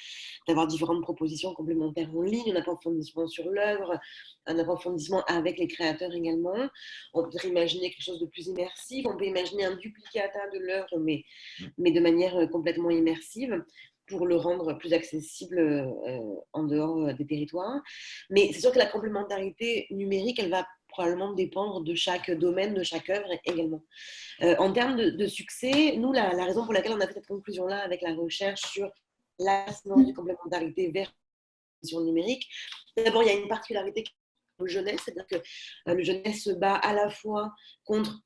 d'avoir différentes propositions complémentaires en ligne, un approfondissement sur l'œuvre, un approfondissement avec les créateurs également. On peut imaginer quelque chose de plus immersif. On peut imaginer un duplicata de l'œuvre, mais de manière complètement immersive, pour le rendre plus accessible en dehors des territoires. Mais c'est sûr que la complémentarité numérique, elle va probablement dépendre de chaque domaine, de chaque œuvre également. En termes de succès, nous, la raison pour laquelle on a fait cette conclusion-là avec la recherche sur l'ascendance de complémentarité vers l'édition numérique, d'abord, il y a une particularité au jeunesse, c'est-à-dire que le jeunesse se bat à la fois contre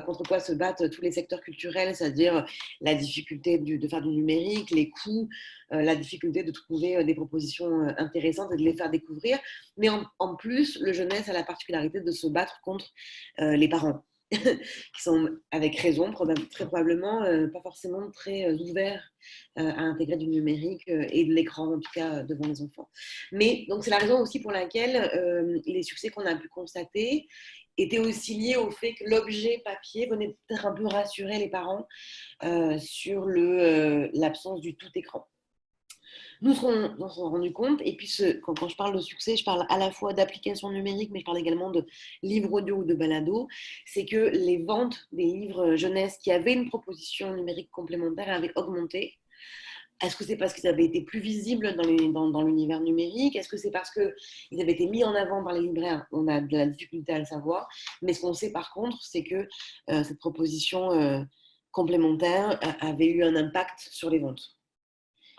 contre quoi se battent tous les secteurs culturels, c'est-à-dire la difficulté de faire du numérique, les coûts, la difficulté de trouver des propositions intéressantes et de les faire découvrir. Mais en plus, le jeunesse a la particularité de se battre contre les parents, qui sont, avec raison, très probablement pas forcément très ouverts à intégrer du numérique et de l'écran, en tout cas, devant les enfants. Mais donc, c'est la raison aussi pour laquelle les succès qu'on a pu constater était aussi lié au fait que l'objet papier venait peut-être un peu rassurer les parents sur l'absence du tout écran. Nous on s'en est rendu compte, et puis quand je parle de succès, je parle à la fois d'applications numériques, mais je parle également de livres audio ou de balado, c'est que les ventes des livres jeunesse qui avaient une proposition numérique complémentaire avaient augmenté. Est-ce que c'est parce qu'ils avaient été plus visibles dans l'univers numérique? Est-ce que c'est parce qu'ils avaient été mis en avant par les libraires? On a de la difficulté à le savoir. Mais ce qu'on sait par contre, c'est que cette proposition complémentaire avait eu un impact sur les ventes.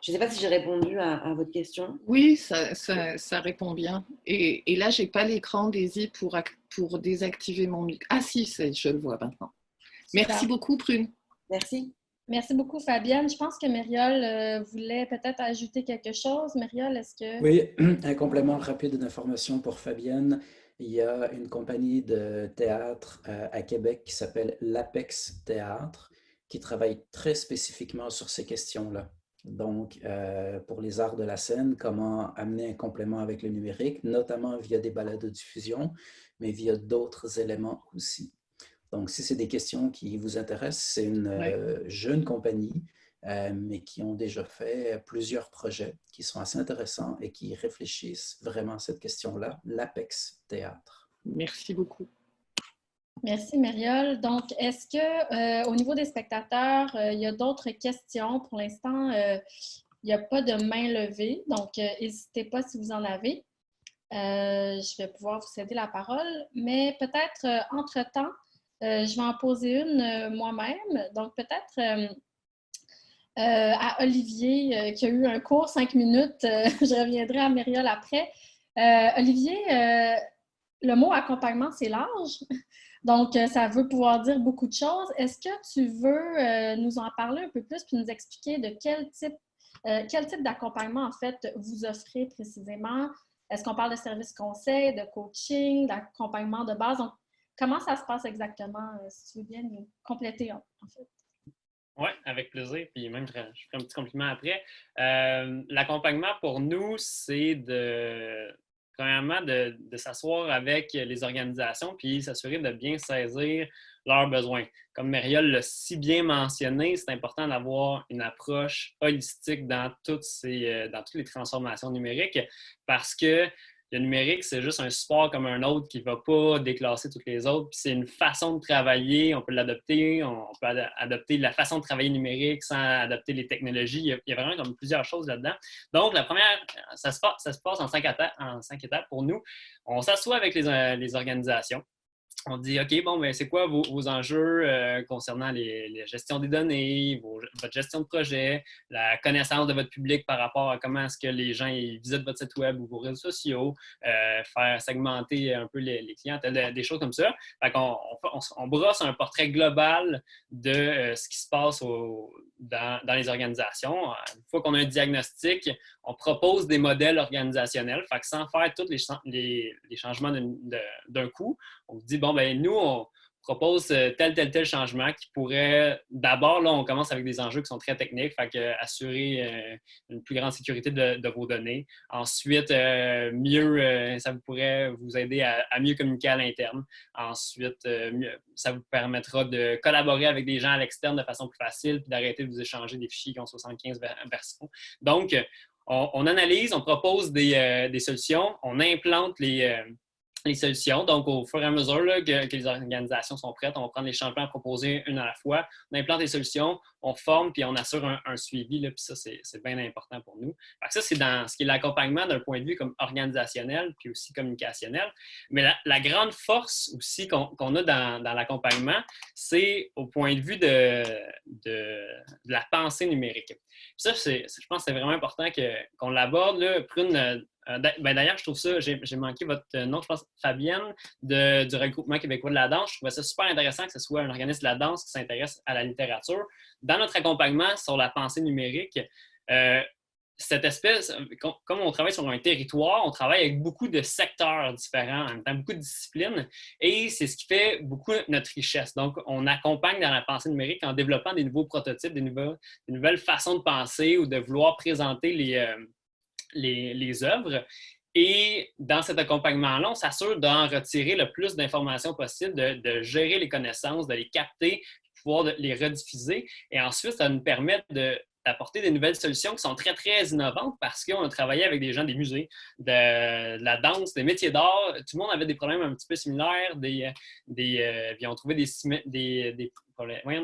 Je ne sais pas si j'ai répondu à votre question. Oui, ça répond bien. Et là, je n'ai pas l'écran, Daisy, pour désactiver mon micro. Ah si, je le vois maintenant. Merci beaucoup, Prune. Merci. Merci beaucoup, Fabienne. Je pense que Myriole voulait peut-être ajouter quelque chose. Myriole, est-ce que... Oui, un complément rapide d'information pour Fabienne. Il y a une compagnie de théâtre à Québec qui s'appelle l'Apex Théâtre, qui travaille très spécifiquement sur ces questions-là. Donc, pour les arts de la scène, comment amener un complément avec le numérique, notamment via des balades-diffusion, mais via d'autres éléments aussi. Donc, si c'est des questions qui vous intéressent, c'est une jeune compagnie, mais qui ont déjà fait plusieurs projets qui sont assez intéressants et qui réfléchissent vraiment à cette question-là, l'Apex Théâtre. Merci beaucoup. Merci, Myriole. Donc, est-ce que au niveau des spectateurs, il y a d'autres questions? Pour l'instant, il n'y a pas de main levée, donc n'hésitez pas si vous en avez. Je vais pouvoir vous céder la parole, mais peut-être entre-temps, je vais en poser une moi-même. Donc, peut-être à Olivier, qui a eu un cours 5 minutes. Je reviendrai à Myriole après. Olivier, le mot accompagnement, c'est large. Donc, ça veut pouvoir dire beaucoup de choses. Est-ce que tu veux nous en parler un peu plus puis nous expliquer de quel type d'accompagnement, en fait, vous offrez précisément? Est-ce qu'on parle de services conseils, de coaching, d'accompagnement de base? Donc, comment ça se passe exactement, si tu veux bien nous compléter, en fait? Oui, avec plaisir. Puis même, je ferai un petit compliment après. L'accompagnement pour nous, c'est premièrement, de s'asseoir avec les organisations puis s'assurer de bien saisir leurs besoins. Comme Myriole l'a si bien mentionné, c'est important d'avoir une approche holistique dans toutes les transformations numériques parce que le numérique, c'est juste un support comme un autre qui ne va pas déclasser toutes les autres. Puis c'est une façon de travailler, on peut l'adopter, on peut adopter la façon de travailler numérique sans adopter les technologies. Il y a vraiment comme plusieurs choses là-dedans. Donc, la première, ça se passe en 5 étapes pour nous. On s'assoit avec les organisations. On dit, OK, bon, ben, c'est quoi vos enjeux concernant les gestions des données, votre gestion de projet, la connaissance de votre public par rapport à comment est-ce que les gens ils visitent votre site web ou vos réseaux sociaux, faire segmenter un peu les clients, des choses comme ça. Fait qu'on on brosse un portrait global de ce qui se passe dans les organisations. Une fois qu'on a un diagnostic, on propose des modèles organisationnels. Fait que sans faire tous les changements d'un coup, on se dit, bon, ben nous, on propose tel changement qui pourrait... D'abord, là, on commence avec des enjeux qui sont très techniques, fait que assurer une plus grande sécurité de vos données. Ensuite, ça pourrait vous aider à mieux communiquer à l'interne. Ensuite, ça vous permettra de collaborer avec des gens à l'externe de façon plus facile puis d'arrêter de vous échanger des fichiers qui ont 75 versions. Donc, on analyse, on propose des solutions, on implante les solutions. Donc, au fur et à mesure là, que les organisations sont prêtes, on va prendre les changements à proposer une à la fois. On implante les solutions, on forme, puis on assure un suivi. Là, puis ça, c'est bien important pour nous. Fait que ça, c'est dans ce qui est l'accompagnement d'un point de vue comme organisationnel, puis aussi communicationnel. Mais la grande force aussi qu'on a dans l'accompagnement, c'est au point de vue de la pensée numérique. Puis ça, je pense que c'est vraiment important qu'on l'aborde. Là. Prune, d'ailleurs, je trouve ça, j'ai manqué votre nom, je pense, Fabienne, du Regroupement québécois de la danse. Je trouvais ça super intéressant que ce soit un organisme de la danse qui s'intéresse à la littérature. Dans notre accompagnement sur la pensée numérique, cette espèce, comme on travaille sur un territoire, on travaille avec beaucoup de secteurs différents, en même temps beaucoup de disciplines, et c'est ce qui fait beaucoup notre richesse. Donc, on accompagne dans la pensée numérique en développant des nouveaux prototypes, des nouvelles façons de penser ou de vouloir présenter les œuvres. Et dans cet accompagnement-là, on s'assure d'en retirer le plus d'informations possible, de gérer les connaissances, de les capter, de pouvoir les rediffuser. Et ensuite, ça nous permet d'apporter des nouvelles solutions qui sont très, très innovantes parce qu'on a travaillé avec des gens des musées, de la danse, des métiers d'art. Tout le monde avait des problèmes un petit peu similaires. Puis on trouvait des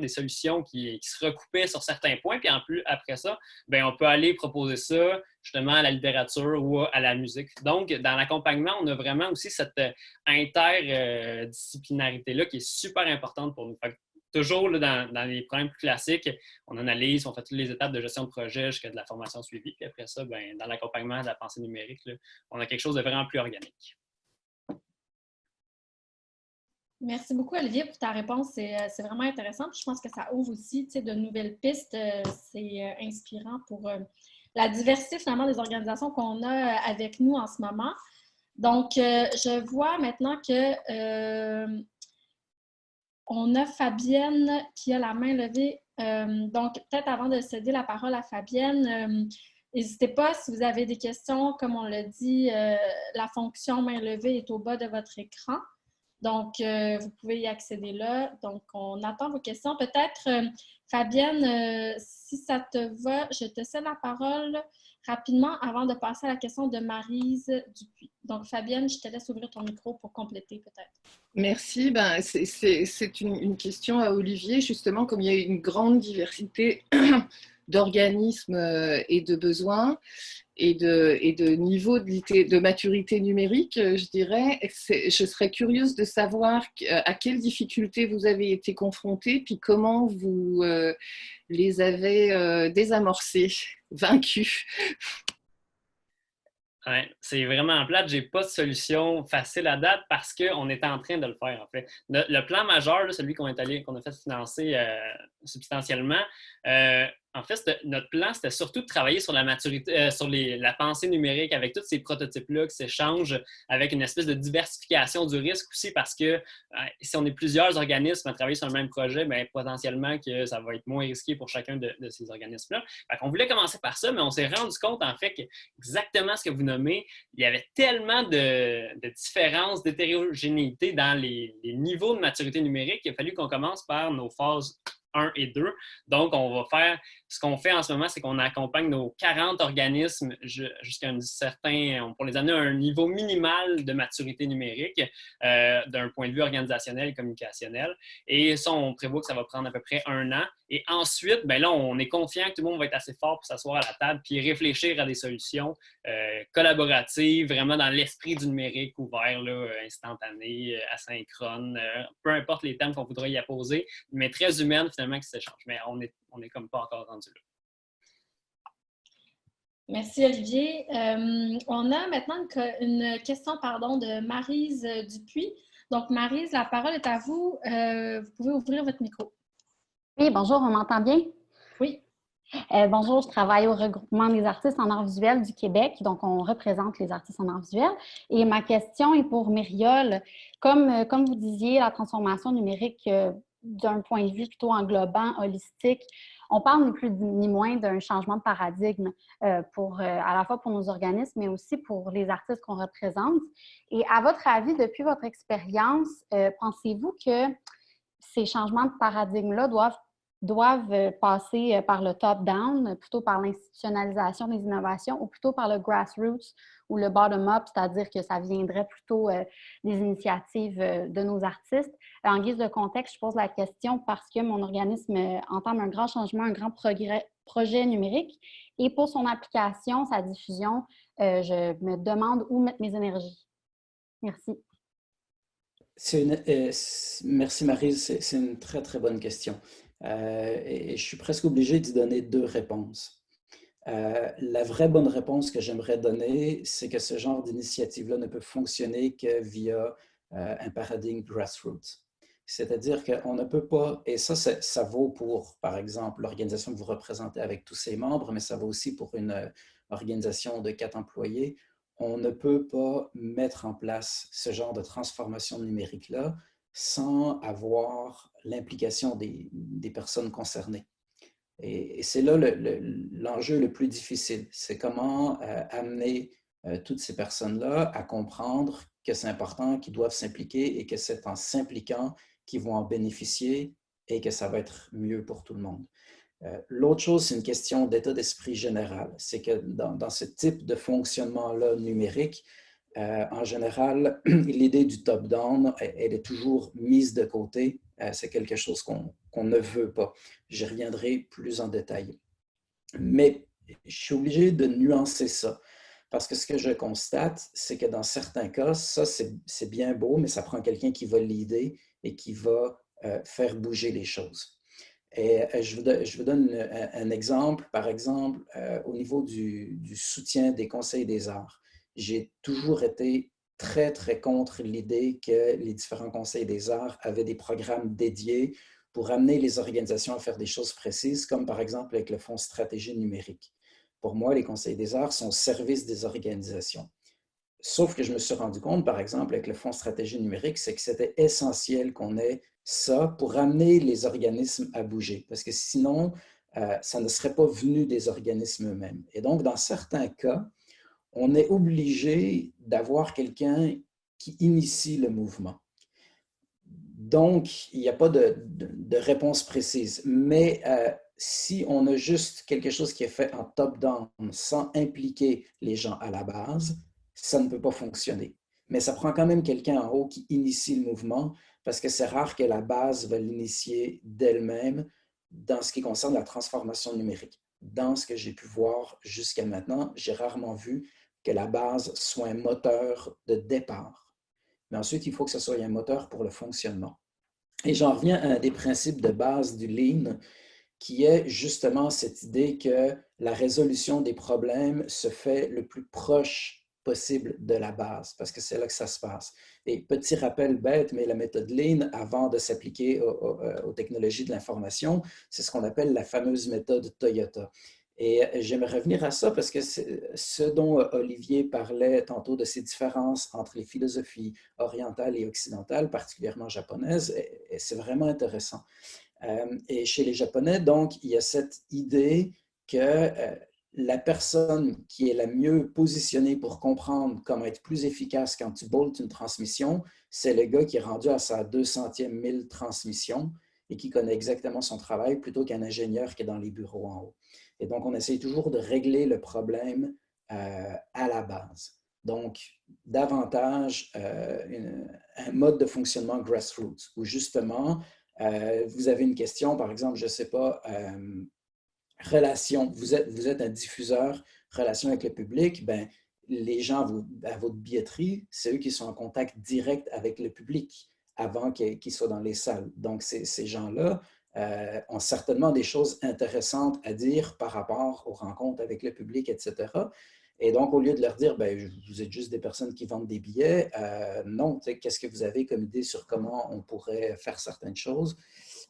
solutions qui se recoupaient sur certains points. Puis en plus, après ça, bien, on peut aller proposer ça justement à la littérature ou à la musique. Donc, dans l'accompagnement, on a vraiment aussi cette interdisciplinarité-là qui est super importante pour nous. Fait que, toujours là, dans les problèmes plus classiques, on analyse, on fait toutes les étapes de gestion de projet jusqu'à de la formation suivie. Puis après ça, bien, dans l'accompagnement de la pensée numérique, là, on a quelque chose de vraiment plus organique. Merci beaucoup, Olivier, pour ta réponse. C'est vraiment intéressant. Puis je pense que ça ouvre aussi de nouvelles pistes. C'est inspirant pour la diversité, finalement, des organisations qu'on a avec nous en ce moment. Donc, je vois maintenant que on a Fabienne qui a la main levée. Donc, peut-être avant de céder la parole à Fabienne, n'hésitez pas si vous avez des questions. Comme on l'a dit, la fonction main levée est au bas de votre écran. Donc, vous pouvez y accéder là. Donc, on attend vos questions. Peut-être, Fabienne, si ça te va, je te cède la parole rapidement avant de passer à la question de Maryse Dupuis. Donc, Fabienne, je te laisse ouvrir ton micro pour compléter peut-être. Merci. Ben, c'est une question à Olivier, justement, comme il y a une grande diversité d'organismes et de besoins et de niveau de maturité numérique, je dirais. Je serais curieuse de savoir à quelles difficultés vous avez été confrontés, puis comment vous les avez désamorcées, vaincus. Ouais, c'est vraiment plate. J'ai pas de solution facile à date parce qu'on était en train de le faire, en fait. Le plan majeur, là, celui qu'on a fait financer substantiellement, en fait, notre plan, c'était surtout de travailler sur la maturité, sur la pensée numérique avec tous ces prototypes-là qui s'échangent avec une espèce de diversification du risque aussi parce que si on est plusieurs organismes à travailler sur le même projet, bien, potentiellement que ça va être moins risqué pour chacun de ces organismes-là. Fait qu'on voulait commencer par ça, mais on s'est rendu compte, en fait, que exactement ce que vous nommez, il y avait tellement de différences, d'hétérogénéité dans les niveaux de maturité numérique qu'il a fallu qu'on commence par nos phases 1 et 2. Donc, on va faire, ce qu'on fait en ce moment, c'est qu'on accompagne nos 40 organismes jusqu'à un certain, pour les amener à un niveau minimal de maturité numérique d'un point de vue organisationnel et communicationnel. Et ça, on prévoit que ça va prendre à peu près 1 an. Et ensuite, ben là, on est confiant que tout le monde va être assez fort pour s'asseoir à la table puis réfléchir à des solutions collaboratives, vraiment dans l'esprit du numérique ouvert, là, instantané, asynchrone, peu importe les thèmes qu'on voudrait y apposer, mais très humaine finalement qui s'échangent. Mais on est comme pas encore rendu là. Merci, Olivier. On a maintenant une question de Maryse Dupuis. Donc, Maryse, la parole est à vous. Vous pouvez ouvrir votre micro. Oui, bonjour, on m'entend bien? Oui. Bonjour, je travaille au regroupement des artistes en art visuel du Québec, donc on représente les artistes en art visuel. Et ma question est pour Myriole. Comme vous disiez, la transformation numérique d'un point de vue plutôt englobant, holistique, on parle ni plus ni moins d'un changement de paradigme à la fois pour nos organismes, mais aussi pour les artistes qu'on représente. Et à votre avis, depuis votre expérience, pensez-vous que ces changements de paradigme-là doivent passer par le top-down, plutôt par l'institutionnalisation des innovations ou plutôt par le grassroots ou le bottom-up, c'est-à-dire que ça viendrait plutôt des initiatives de nos artistes. En guise de contexte, je pose la question parce que mon organisme entame un grand changement, un grand projet numérique et pour son application, sa diffusion, je me demande où mettre mes énergies. Merci. Merci Marie, c'est une très très bonne question. Et je suis presque obligé d'y donner 2 réponses. La vraie bonne réponse que j'aimerais donner, c'est que ce genre d'initiative-là ne peut fonctionner que via un paradigme grassroots. C'est-à-dire qu'on ne peut pas, et ça vaut pour, par exemple, l'organisation que vous représentez avec tous ses membres, mais ça vaut aussi pour une organisation de 4 employés. On ne peut pas mettre en place ce genre de transformation numérique-là sans avoir l'implication des personnes concernées. Et c'est là l'enjeu le plus difficile. C'est comment amener toutes ces personnes-là à comprendre que c'est important, qu'ils doivent s'impliquer et que c'est en s'impliquant qu'ils vont en bénéficier et que ça va être mieux pour tout le monde. L'autre chose, c'est une question d'état d'esprit général. C'est que dans ce type de fonctionnement-là numérique, en général, l'idée du top-down, elle est toujours mise de côté. C'est quelque chose qu'on ne veut pas. J'y reviendrai plus en détail. Mais je suis obligé de nuancer ça. Parce que ce que je constate, c'est que dans certains cas, ça, c'est bien beau, mais ça prend quelqu'un qui va l'idée et qui va faire bouger les choses. Et je vous donne un exemple. Par exemple, au niveau du soutien des conseils des arts, j'ai toujours été très, très contre l'idée que les différents conseils des arts avaient des programmes dédiés pour amener les organisations à faire des choses précises, comme par exemple avec le Fonds stratégie numérique. Pour moi, les conseils des arts sont au service des organisations. Sauf que je me suis rendu compte, par exemple, avec le Fonds stratégie numérique, c'est que c'était essentiel qu'on ait ça pour amener les organismes à bouger, parce que sinon, ça ne serait pas venu des organismes eux-mêmes. Et donc, dans certains cas, on est obligé d'avoir quelqu'un qui initie le mouvement. Donc, il n'y a pas de réponse précise, mais si on a juste quelque chose qui est fait en top-down sans impliquer les gens à la base, ça ne peut pas fonctionner. Mais ça prend quand même quelqu'un en haut qui initie le mouvement parce que c'est rare que la base va l'initier d'elle-même dans ce qui concerne la transformation numérique. Dans ce que j'ai pu voir jusqu'à maintenant, j'ai rarement vu que la base soit un moteur de départ. Mais ensuite, il faut que ce soit un moteur pour le fonctionnement. Et j'en reviens à un des principes de base du Lean, qui est justement cette idée que la résolution des problèmes se fait le plus proche possible de la base, parce que c'est là que ça se passe. Et petit rappel bête, mais la méthode Lean, avant de s'appliquer aux technologies de l'information, c'est ce qu'on appelle la fameuse méthode Toyota. Et j'aimerais revenir à ça parce que ce dont Olivier parlait tantôt de ces différences entre les philosophies orientales et occidentales, particulièrement japonaises, c'est vraiment intéressant. Et chez les Japonais, donc, il y a cette idée que la personne qui est la mieux positionnée pour comprendre comment être plus efficace quand tu boltes une transmission, c'est le gars qui est rendu à sa 200e 1000 transmissions et qui connaît exactement son travail plutôt qu'un ingénieur qui est dans les bureaux en haut. Et donc, on essaye toujours de régler le problème à la base. Donc, davantage un mode de fonctionnement grassroots, où justement, vous avez une question, par exemple, je ne sais pas, relation, vous êtes un diffuseur, relation avec le public, ben, les gens à votre billetterie, c'est eux qui sont en contact direct avec le public avant qu'ils soient dans les salles. Donc, ces gens-là ont certainement des choses intéressantes à dire par rapport aux rencontres avec le public, etc. Et donc, au lieu de leur dire, ben, vous êtes juste des personnes qui vendent des billets, non, qu'est-ce que vous avez comme idée sur comment on pourrait faire certaines choses?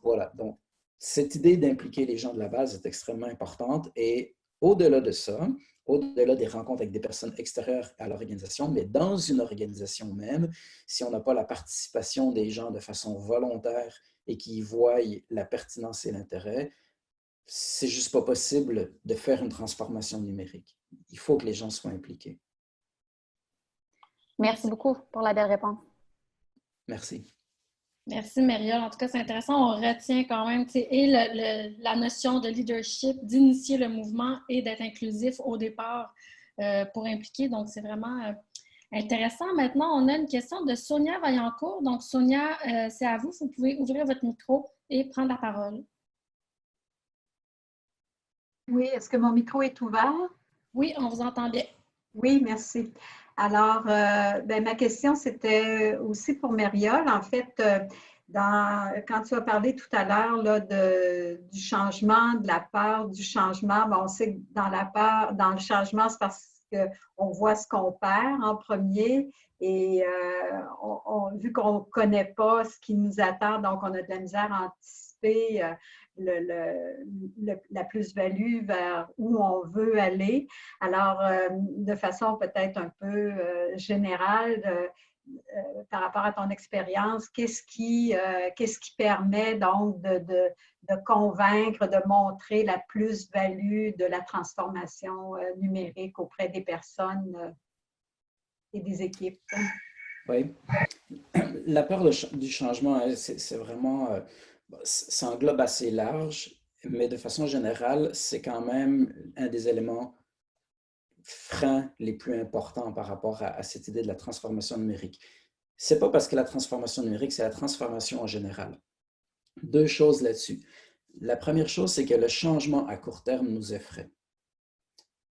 Voilà, donc, cette idée d'impliquer les gens de la base est extrêmement importante. Et au-delà de ça, au-delà des rencontres avec des personnes extérieures à l'organisation, mais dans une organisation même, si on n'a pas la participation des gens de façon volontaire et qui y voient la pertinence et l'intérêt, c'est juste pas possible de faire une transformation numérique. Il faut que les gens soient impliqués. Merci beaucoup pour la belle réponse. Merci. Merci, Mariole. En tout cas, c'est intéressant. On retient quand même et la notion de leadership, d'initier le mouvement et d'être inclusif au départ pour impliquer. Donc, c'est vraiment intéressant. Maintenant, on a une question de Sonia Vaillancourt. Donc, Sonia, c'est à vous. Vous pouvez ouvrir votre micro et prendre la parole. Oui, est-ce que mon micro est ouvert? Oui, on vous entend bien. Oui, merci. Alors, ma question, c'était aussi pour Mariole. En fait, quand tu as parlé tout à l'heure du changement, de la peur du changement, on sait que dans le changement, c'est parce qu'on voit ce qu'on perd en premier et vu qu'on ne connaît pas ce qui nous attend, donc on a de la misère à anticiper la plus-value vers où on veut aller. Alors, de façon peut-être un peu générale, par rapport à ton expérience, qu'est-ce qui permet donc de convaincre, de montrer la plus-value de la transformation numérique auprès des personnes et des équipes? Oui. La peur du changement, c'est vraiment... ça englobe assez large, mais de façon générale, c'est quand même un des éléments freins les plus importants par rapport à cette idée de la transformation numérique. Ce n'est pas parce que la transformation numérique, c'est la transformation en général. Deux choses là-dessus. La première chose, c'est que le changement à court terme nous effraie.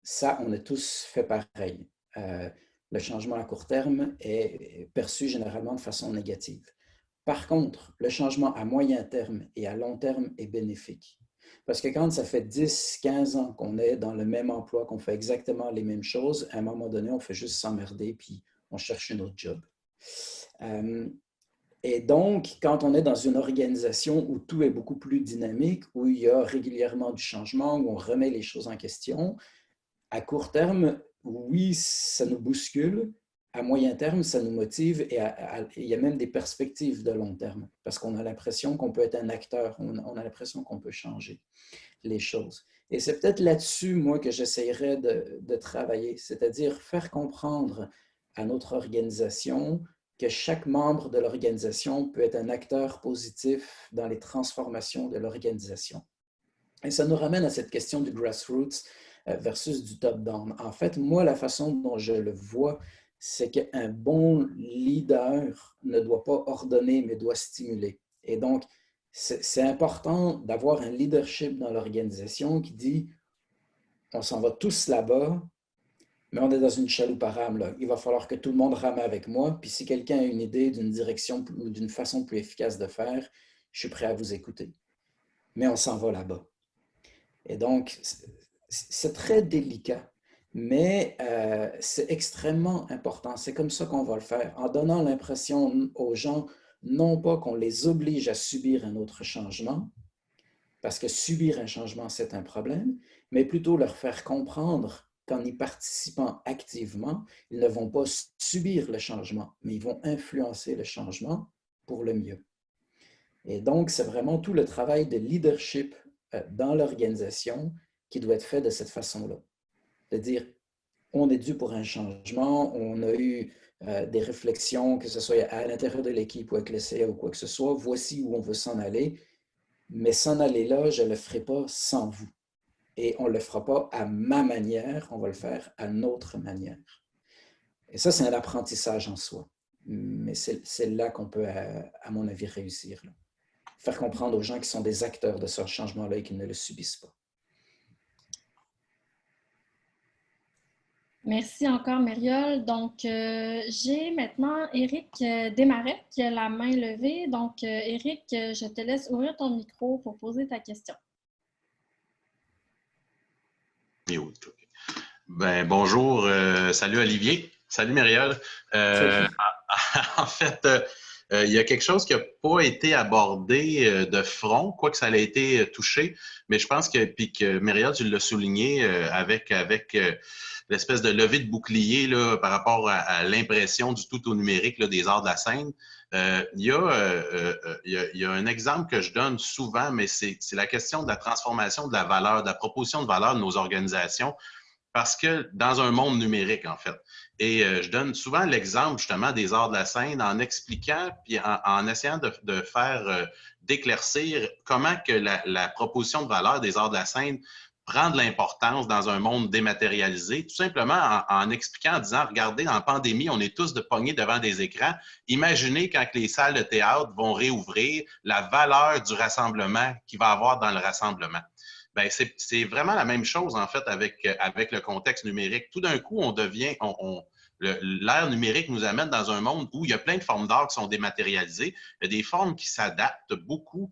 Ça, on a tous fait pareil. Le changement à court terme est perçu généralement de façon négative. Par contre, le changement à moyen terme et à long terme est bénéfique. Parce que quand ça fait 10, 15 ans qu'on est dans le même emploi, qu'on fait exactement les mêmes choses, à un moment donné, on fait juste s'emmerder puis on cherche un autre job. Et donc, quand on est dans une organisation où tout est beaucoup plus dynamique, où il y a régulièrement du changement, où on remet les choses en question, à court terme, oui, ça nous bouscule. À moyen terme, ça nous motive et il y a même des perspectives de long terme parce qu'on a l'impression qu'on peut être un acteur, on a l'impression qu'on peut changer les choses. Et c'est peut-être là-dessus, moi, que j'essayerais de travailler, c'est-à-dire faire comprendre à notre organisation que chaque membre de l'organisation peut être un acteur positif dans les transformations de l'organisation. Et ça nous ramène à cette question du grassroots versus du top-down. En fait, moi, la façon dont je le vois, c'est qu'un bon leader ne doit pas ordonner, mais doit stimuler. Et donc, c'est important d'avoir un leadership dans l'organisation qui dit on s'en va tous là-bas, mais on est dans une chaloupe à rame. Là. Il va falloir que tout le monde rame avec moi. Puis si quelqu'un a une idée d'une direction ou d'une façon plus efficace de faire, je suis prêt à vous écouter. Mais on s'en va là-bas. Et donc, c'est très délicat. Mais c'est extrêmement important. C'est comme ça qu'on va le faire, en donnant l'impression aux gens, non pas qu'on les oblige à subir un autre changement, parce que subir un changement, c'est un problème, mais plutôt leur faire comprendre qu'en y participant activement, ils ne vont pas subir le changement, mais ils vont influencer le changement pour le mieux. Et donc, c'est vraiment tout le travail de leadership dans l'organisation qui doit être fait de cette façon-là. De dire, on est dû pour un changement, on a eu des réflexions, que ce soit à l'intérieur de l'équipe ou avec le CA ou quoi que ce soit, voici où on veut s'en aller, Mais s'en aller là, je ne le ferai pas sans vous. Et on ne le fera pas à ma manière, on va le faire à notre manière. Et ça, c'est un apprentissage en soi. Mais c'est là qu'on peut, à mon avis, réussir. Là. Faire comprendre aux gens qui sont des acteurs de ce changement-là et qu'ils ne le subissent pas. Merci encore, Myriole. Donc, j'ai maintenant Éric Desmarais qui a la main levée. Donc, Éric, je te laisse ouvrir ton micro pour poser ta question. Ben, bonjour, salut Olivier, salut Myriole. En fait, il y a quelque chose qui n'a pas été abordé de front, quoique ça a été touché, mais je pense que Myriole, tu l'as souligné avec l'espèce de levée de bouclier là, par rapport à l'impression du tout au numérique là, des arts de la scène. Il y a un exemple que je donne souvent, mais c'est la question de la transformation de la valeur, de la proposition de valeur de nos organisations, parce que dans un monde numérique, en fait. Et je donne souvent l'exemple justement des arts de la scène en expliquant puis en essayant de faire d'éclaircir comment que la proposition de valeur des arts de la scène prend de l'importance dans un monde dématérialisé, tout simplement en expliquant, en disant, regardez, en pandémie, on est tous pognés devant des écrans. Imaginez quand les salles de théâtre vont réouvrir, la valeur du rassemblement qu'il va y avoir dans le rassemblement. Ben, c'est vraiment la même chose, en fait, avec le contexte numérique. Tout d'un coup, l'ère numérique nous amène dans un monde où il y a plein de formes d'art qui sont dématérialisées. Il y a des formes qui s'adaptent beaucoup,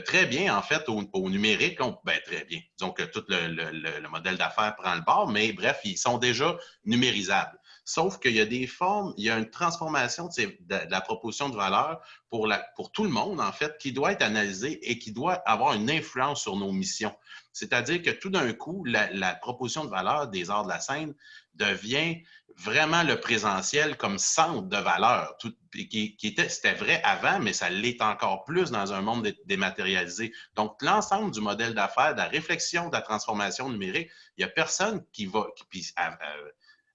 très bien, en fait, au numérique. Ben, très bien. Disons que tout le modèle d'affaires prend le bord, mais bref, ils sont déjà numérisables. Sauf qu'il y a des formes, il y a une transformation de la proposition de valeur pour tout le monde, en fait, qui doit être analysée et qui doit avoir une influence sur nos missions. C'est-à-dire que tout d'un coup, la proposition de valeur des arts de la scène devient vraiment le présentiel comme centre de valeur. C'était vrai avant, mais ça l'est encore plus dans un monde dématérialisé. Donc, l'ensemble du modèle d'affaires, de la réflexion de la transformation numérique, il n'y a personne qui va...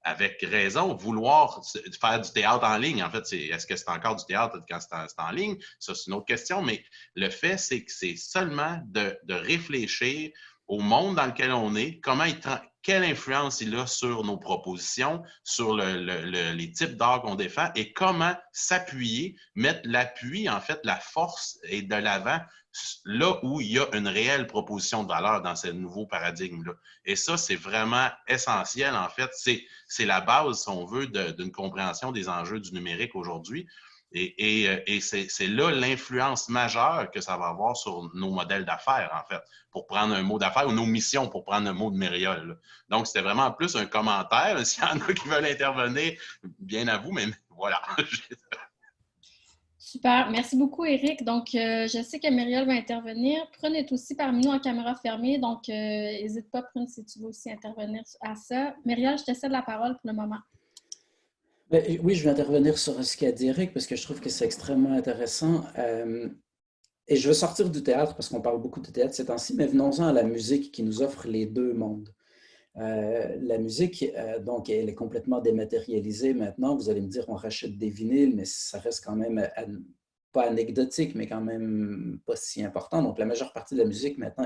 avec raison, vouloir faire du théâtre en ligne. En fait, est-ce que c'est encore du théâtre quand c'est en ligne? Ça, c'est une autre question, mais le fait, c'est que c'est seulement de réfléchir au monde dans lequel on est, quelle influence il a sur nos propositions, sur les types d'art qu'on défend et comment s'appuyer, mettre l'appui, en fait, la force et de l'avant là où il y a une réelle proposition de valeur dans ce nouveau paradigme-là. Et ça, c'est vraiment essentiel, en fait. C'est la base, si on veut, d'une compréhension des enjeux du numérique aujourd'hui. Et c'est là l'influence majeure que ça va avoir sur nos modèles d'affaires, en fait, pour prendre un mot d'affaires, ou nos missions, pour prendre un mot de Myriole. Là. Donc, c'était vraiment plus un commentaire. S'il y en a qui veulent intervenir, bien à vous, mais voilà. Super. Merci beaucoup, Éric. Donc, je sais que Myriole va intervenir. Prune est aussi parmi nous en caméra fermée, donc n'hésite pas, Prune, si tu veux aussi intervenir à ça. Myriole, je te cède la parole pour le moment. Oui, je vais intervenir sur ce qu'a dit Éric parce que je trouve que c'est extrêmement intéressant. Et je veux sortir du théâtre parce qu'on parle beaucoup de théâtre ces temps-ci, mais venons-en à la musique qui nous offre les deux mondes. La musique, donc, elle est complètement dématérialisée maintenant. Vous allez me dire, on rachète des vinyles, mais ça reste quand même pas anecdotique, mais quand même pas si important. Donc, la majeure partie de la musique maintenant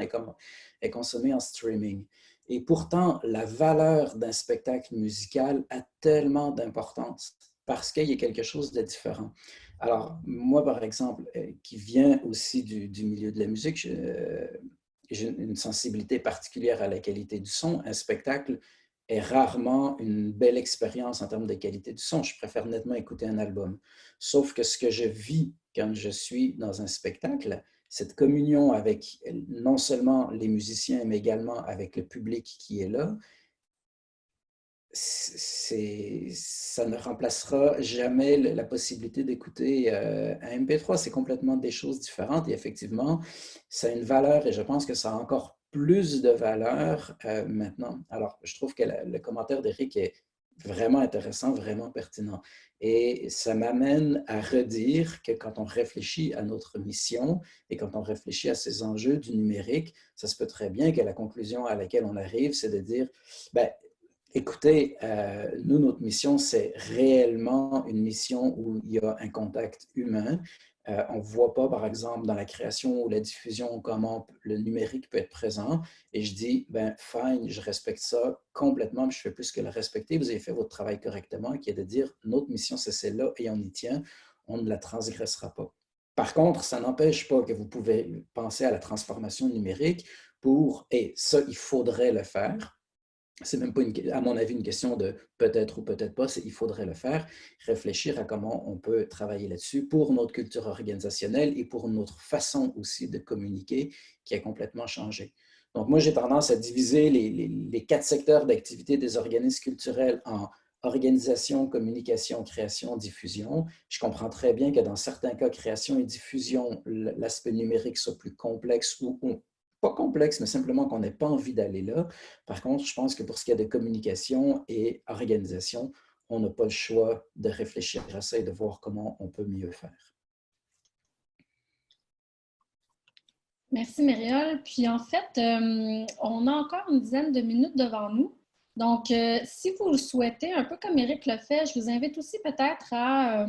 est consommée en streaming. Et pourtant, la valeur d'un spectacle musical a tellement d'importance parce qu'il y a quelque chose de différent. Alors, moi, par exemple, qui viens aussi du milieu de la musique, j'ai une sensibilité particulière à la qualité du son. Un spectacle est rarement une belle expérience en termes de qualité du son. Je préfère nettement écouter un album. Sauf que ce que je vis quand je suis dans un spectacle, cette communion avec non seulement les musiciens, mais également avec le public qui est là, ça ne remplacera jamais la possibilité d'écouter un MP3. C'est complètement des choses différentes et effectivement, ça a une valeur et je pense que ça a encore plus de valeur maintenant. Alors, je trouve que le commentaire d'Éric est vraiment intéressant, vraiment pertinent. Et ça m'amène à redire que quand on réfléchit à notre mission et quand on réfléchit à ces enjeux du numérique, ça se peut très bien que la conclusion à laquelle on arrive, c'est de dire, ben, écoutez, nous, notre mission, c'est réellement une mission où il y a un contact humain. On ne voit pas, par exemple, dans la création ou la diffusion, comment le numérique peut être présent. Et je dis, ben fine, je respecte ça complètement, mais je fais plus que le respecter. Vous avez fait votre travail correctement, qui est de dire, notre mission, c'est celle-là et on y tient. On ne la transgressera pas. Par contre, ça n'empêche pas que vous pouvez penser à la transformation numérique et ça, il faudrait le faire. C'est même pas, à mon avis, une question de peut-être ou peut-être pas, c'est il faudrait le faire, réfléchir à comment on peut travailler là-dessus pour notre culture organisationnelle et pour notre façon aussi de communiquer qui a complètement changé. Donc, moi, j'ai tendance à diviser les 4 secteurs d'activité des organismes culturels en organisation, communication, création, diffusion. Je comprends très bien que dans certains cas, création et diffusion, l'aspect numérique soit plus complexe ou pas complexe, mais simplement qu'on n'ait pas envie d'aller là. Par contre, je pense que pour ce qui est de communication et organisation, on n'a pas le choix de réfléchir à ça et de voir comment on peut mieux faire. Merci, Mériole. Puis en fait, on a encore une dizaine de minutes devant nous. Donc, si vous le souhaitez, un peu comme Éric le fait, je vous invite aussi peut-être à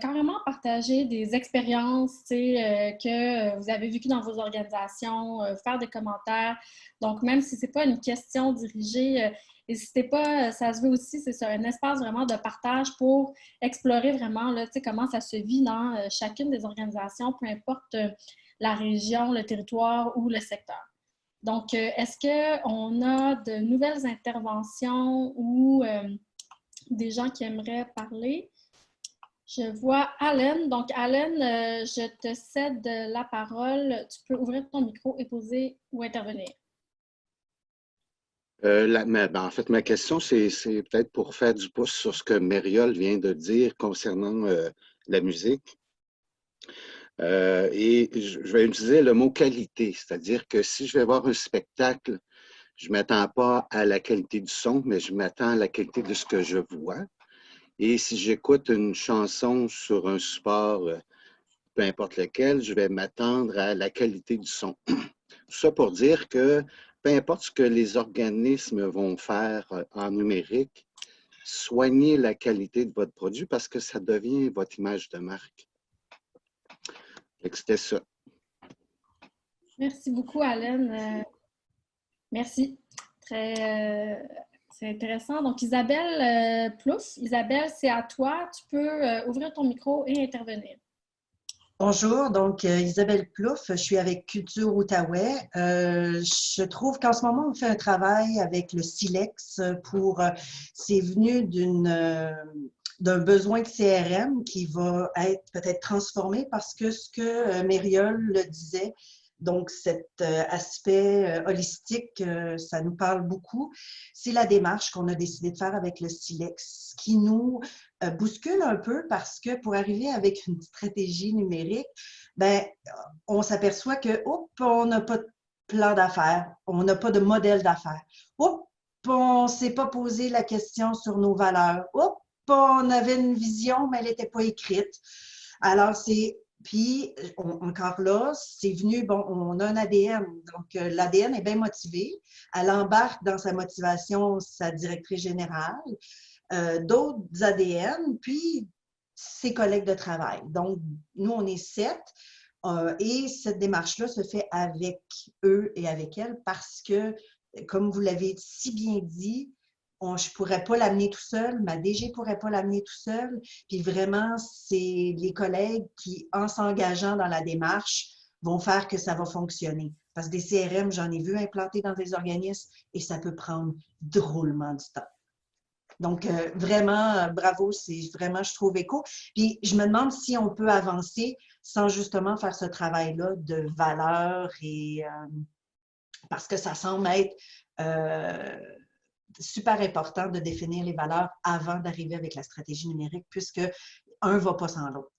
carrément partager des expériences que vous avez vécues dans vos organisations, faire des commentaires. Donc, même si ce n'est pas une question dirigée, n'hésitez pas, ça se veut aussi, c'est un espace vraiment de partage pour explorer vraiment là, comment ça se vit dans chacune des organisations, peu importe la région, le territoire ou le secteur. Donc, est-ce qu'on a de nouvelles interventions ou des gens qui aimeraient parler? Je vois Allen. Donc, Allen, je te cède la parole. Tu peux ouvrir ton micro et poser ou intervenir. En fait, ma question, c'est peut-être pour faire du pouce sur ce que Mériole vient de dire concernant la musique. Et je vais utiliser le mot qualité, c'est-à-dire que si je vais voir un spectacle, je ne m'attends pas à la qualité du son, mais je m'attends à la qualité de ce que je vois. Et si j'écoute une chanson sur un support, peu importe lequel, je vais m'attendre à la qualité du son. Tout ça pour dire que peu importe ce que les organismes vont faire en numérique, soignez la qualité de votre produit parce que ça devient votre image de marque. C'était ça. Merci beaucoup, Allen. Merci. C'est intéressant. Donc, Isabelle Plouffe. Isabelle, c'est à toi. Tu peux ouvrir ton micro et intervenir. Bonjour, donc Isabelle Plouffe, je suis avec Culture Outaouais. Je trouve qu'en ce moment, on fait un travail avec le Silex c'est venu d'un besoin de CRM qui va être peut-être transformé parce que ce que Mériole le disait, donc cet aspect holistique, ça nous parle beaucoup. C'est la démarche qu'on a décidé de faire avec le Silex qui nous bouscule un peu parce que pour arriver avec une stratégie numérique, on s'aperçoit que on n'a pas de plan d'affaires, on n'a pas de modèle d'affaires. On ne s'est pas posé la question sur nos valeurs. On avait une vision, mais elle n'était pas écrite. Alors, puis, encore là, c'est venu, on a un ADN. Donc, l'ADN est bien motivé. Elle embarque dans sa motivation sa directrice générale, d'autres ADN, puis ses collègues de travail. Donc, nous, on est 7. Et cette démarche-là se fait avec eux et avec elles parce que, comme vous l'avez si bien dit, je ne pourrais pas l'amener tout seul, ma DG ne pourrait pas l'amener tout seul. Puis vraiment, c'est les collègues qui, en s'engageant dans la démarche, vont faire que ça va fonctionner. Parce que des CRM, j'en ai vu implanter dans des organismes et ça peut prendre drôlement du temps. Donc, vraiment, bravo, c'est vraiment, je trouve, écho. Puis, je me demande si on peut avancer sans justement faire ce travail-là de valeur parce que ça semble être super important de définir les valeurs avant d'arriver avec la stratégie numérique, puisque un ne va pas sans l'autre.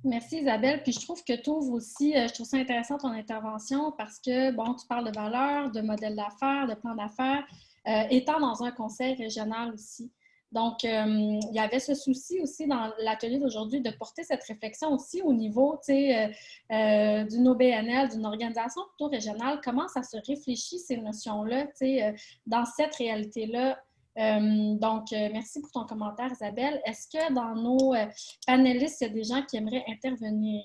Merci Isabelle. Puis je trouve que tu ouvres aussi, je trouve ça intéressant ton intervention parce que, tu parles de valeurs, de modèles d'affaires, de plans d'affaires, étant dans un conseil régional aussi. Donc, il y avait ce souci aussi dans l'atelier d'aujourd'hui de porter cette réflexion aussi au niveau d'une OBNL, d'une organisation plutôt régionale. Comment ça se réfléchit ces notions-là dans cette réalité-là Merci pour ton commentaire, Isabelle. Est-ce que dans nos panélistes, il y a des gens qui aimeraient intervenir?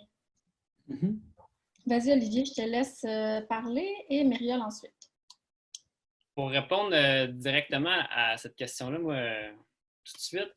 Vas-y, Olivier, je te laisse parler et Myriole ensuite. Pour répondre directement à cette question-là, moi, tout de suite,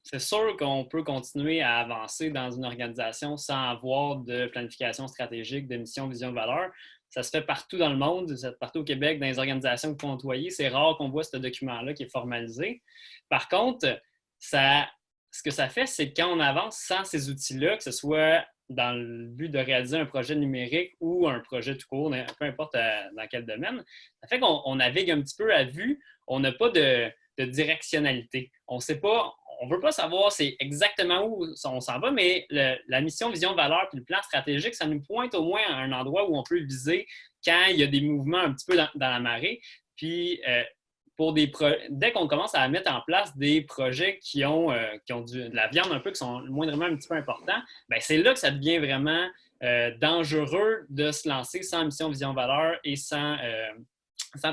c'est sûr qu'on peut continuer à avancer dans une organisation sans avoir de planification stratégique, de mission, vision, valeur. Ça se fait partout dans le monde, partout au Québec, dans les organisations que vous côtoyez. C'est rare qu'on voit ce document-là qui est formalisé. Par contre, ce que ça fait, c'est que quand on avance sans ces outils-là, que ce soit dans le but de réaliser un projet numérique ou un projet tout court, peu importe dans quel domaine, ça fait qu'on navigue un petit peu à vue. On n'a pas de directionnalité. On sait pas, on ne veut pas savoir c'est exactement où on s'en va, mais la mission, vision, valeur puis le plan stratégique, ça nous pointe au moins à un endroit où on peut viser quand il y a des mouvements un petit peu dans la marée. Puis, dès qu'on commence à mettre en place des projets qui ont de la viande un peu, qui sont moindrement un petit peu importants, bien, c'est là que ça devient vraiment dangereux de se lancer sans mission, vision, valeur et sans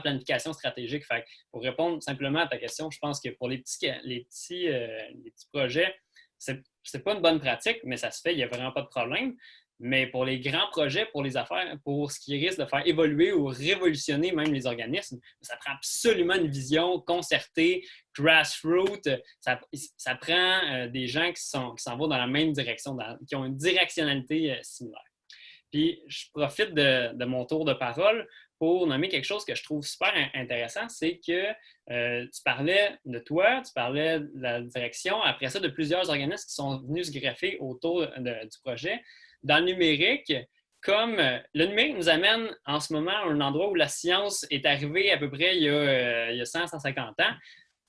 planification stratégique. Fait, pour répondre simplement à ta question, je pense que pour les petits projets, c'est pas une bonne pratique, mais ça se fait, il n'y a vraiment pas de problème. Mais pour les grands projets, pour les affaires, pour ce qui risque de faire évoluer ou révolutionner même les organismes, ça prend absolument une vision concertée, grassroots. Ça prend des gens qui s'en vont dans la même direction, qui ont une directionnalité similaire. Puis, je profite de mon tour de parole pour nommer quelque chose que je trouve super intéressant, c'est que tu parlais de toi, tu parlais de la direction, après ça, de plusieurs organismes qui sont venus se greffer autour du projet. Dans le numérique, comme le numérique nous amène en ce moment à un endroit où la science est arrivée à peu près il y a 100-150 ans,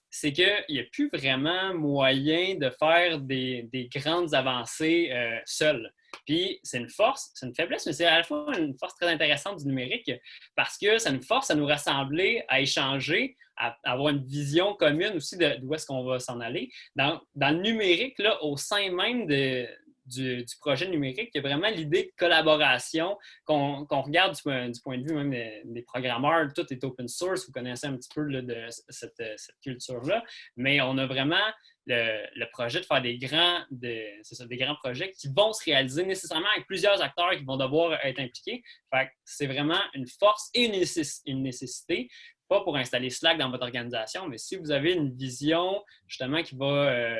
c'est qu'il n'y a plus vraiment moyen de faire des grandes avancées seul. Puis, c'est une force, c'est une faiblesse, mais c'est à la fois une force très intéressante du numérique parce que ça nous force à nous rassembler, à échanger, à avoir une vision commune aussi d'où est-ce qu'on va s'en aller. Dans le numérique, là, au sein même du projet numérique, il y a vraiment l'idée de collaboration qu'on regarde du point de vue même des programmeurs. Tout est open source, vous connaissez un petit peu là, de cette culture-là, mais on a vraiment le projet de faire des grands projets qui vont se réaliser nécessairement avec plusieurs acteurs qui vont devoir être impliqués. Fait que c'est vraiment une force et une nécessité, pas pour installer Slack dans votre organisation, mais si vous avez une vision justement qui va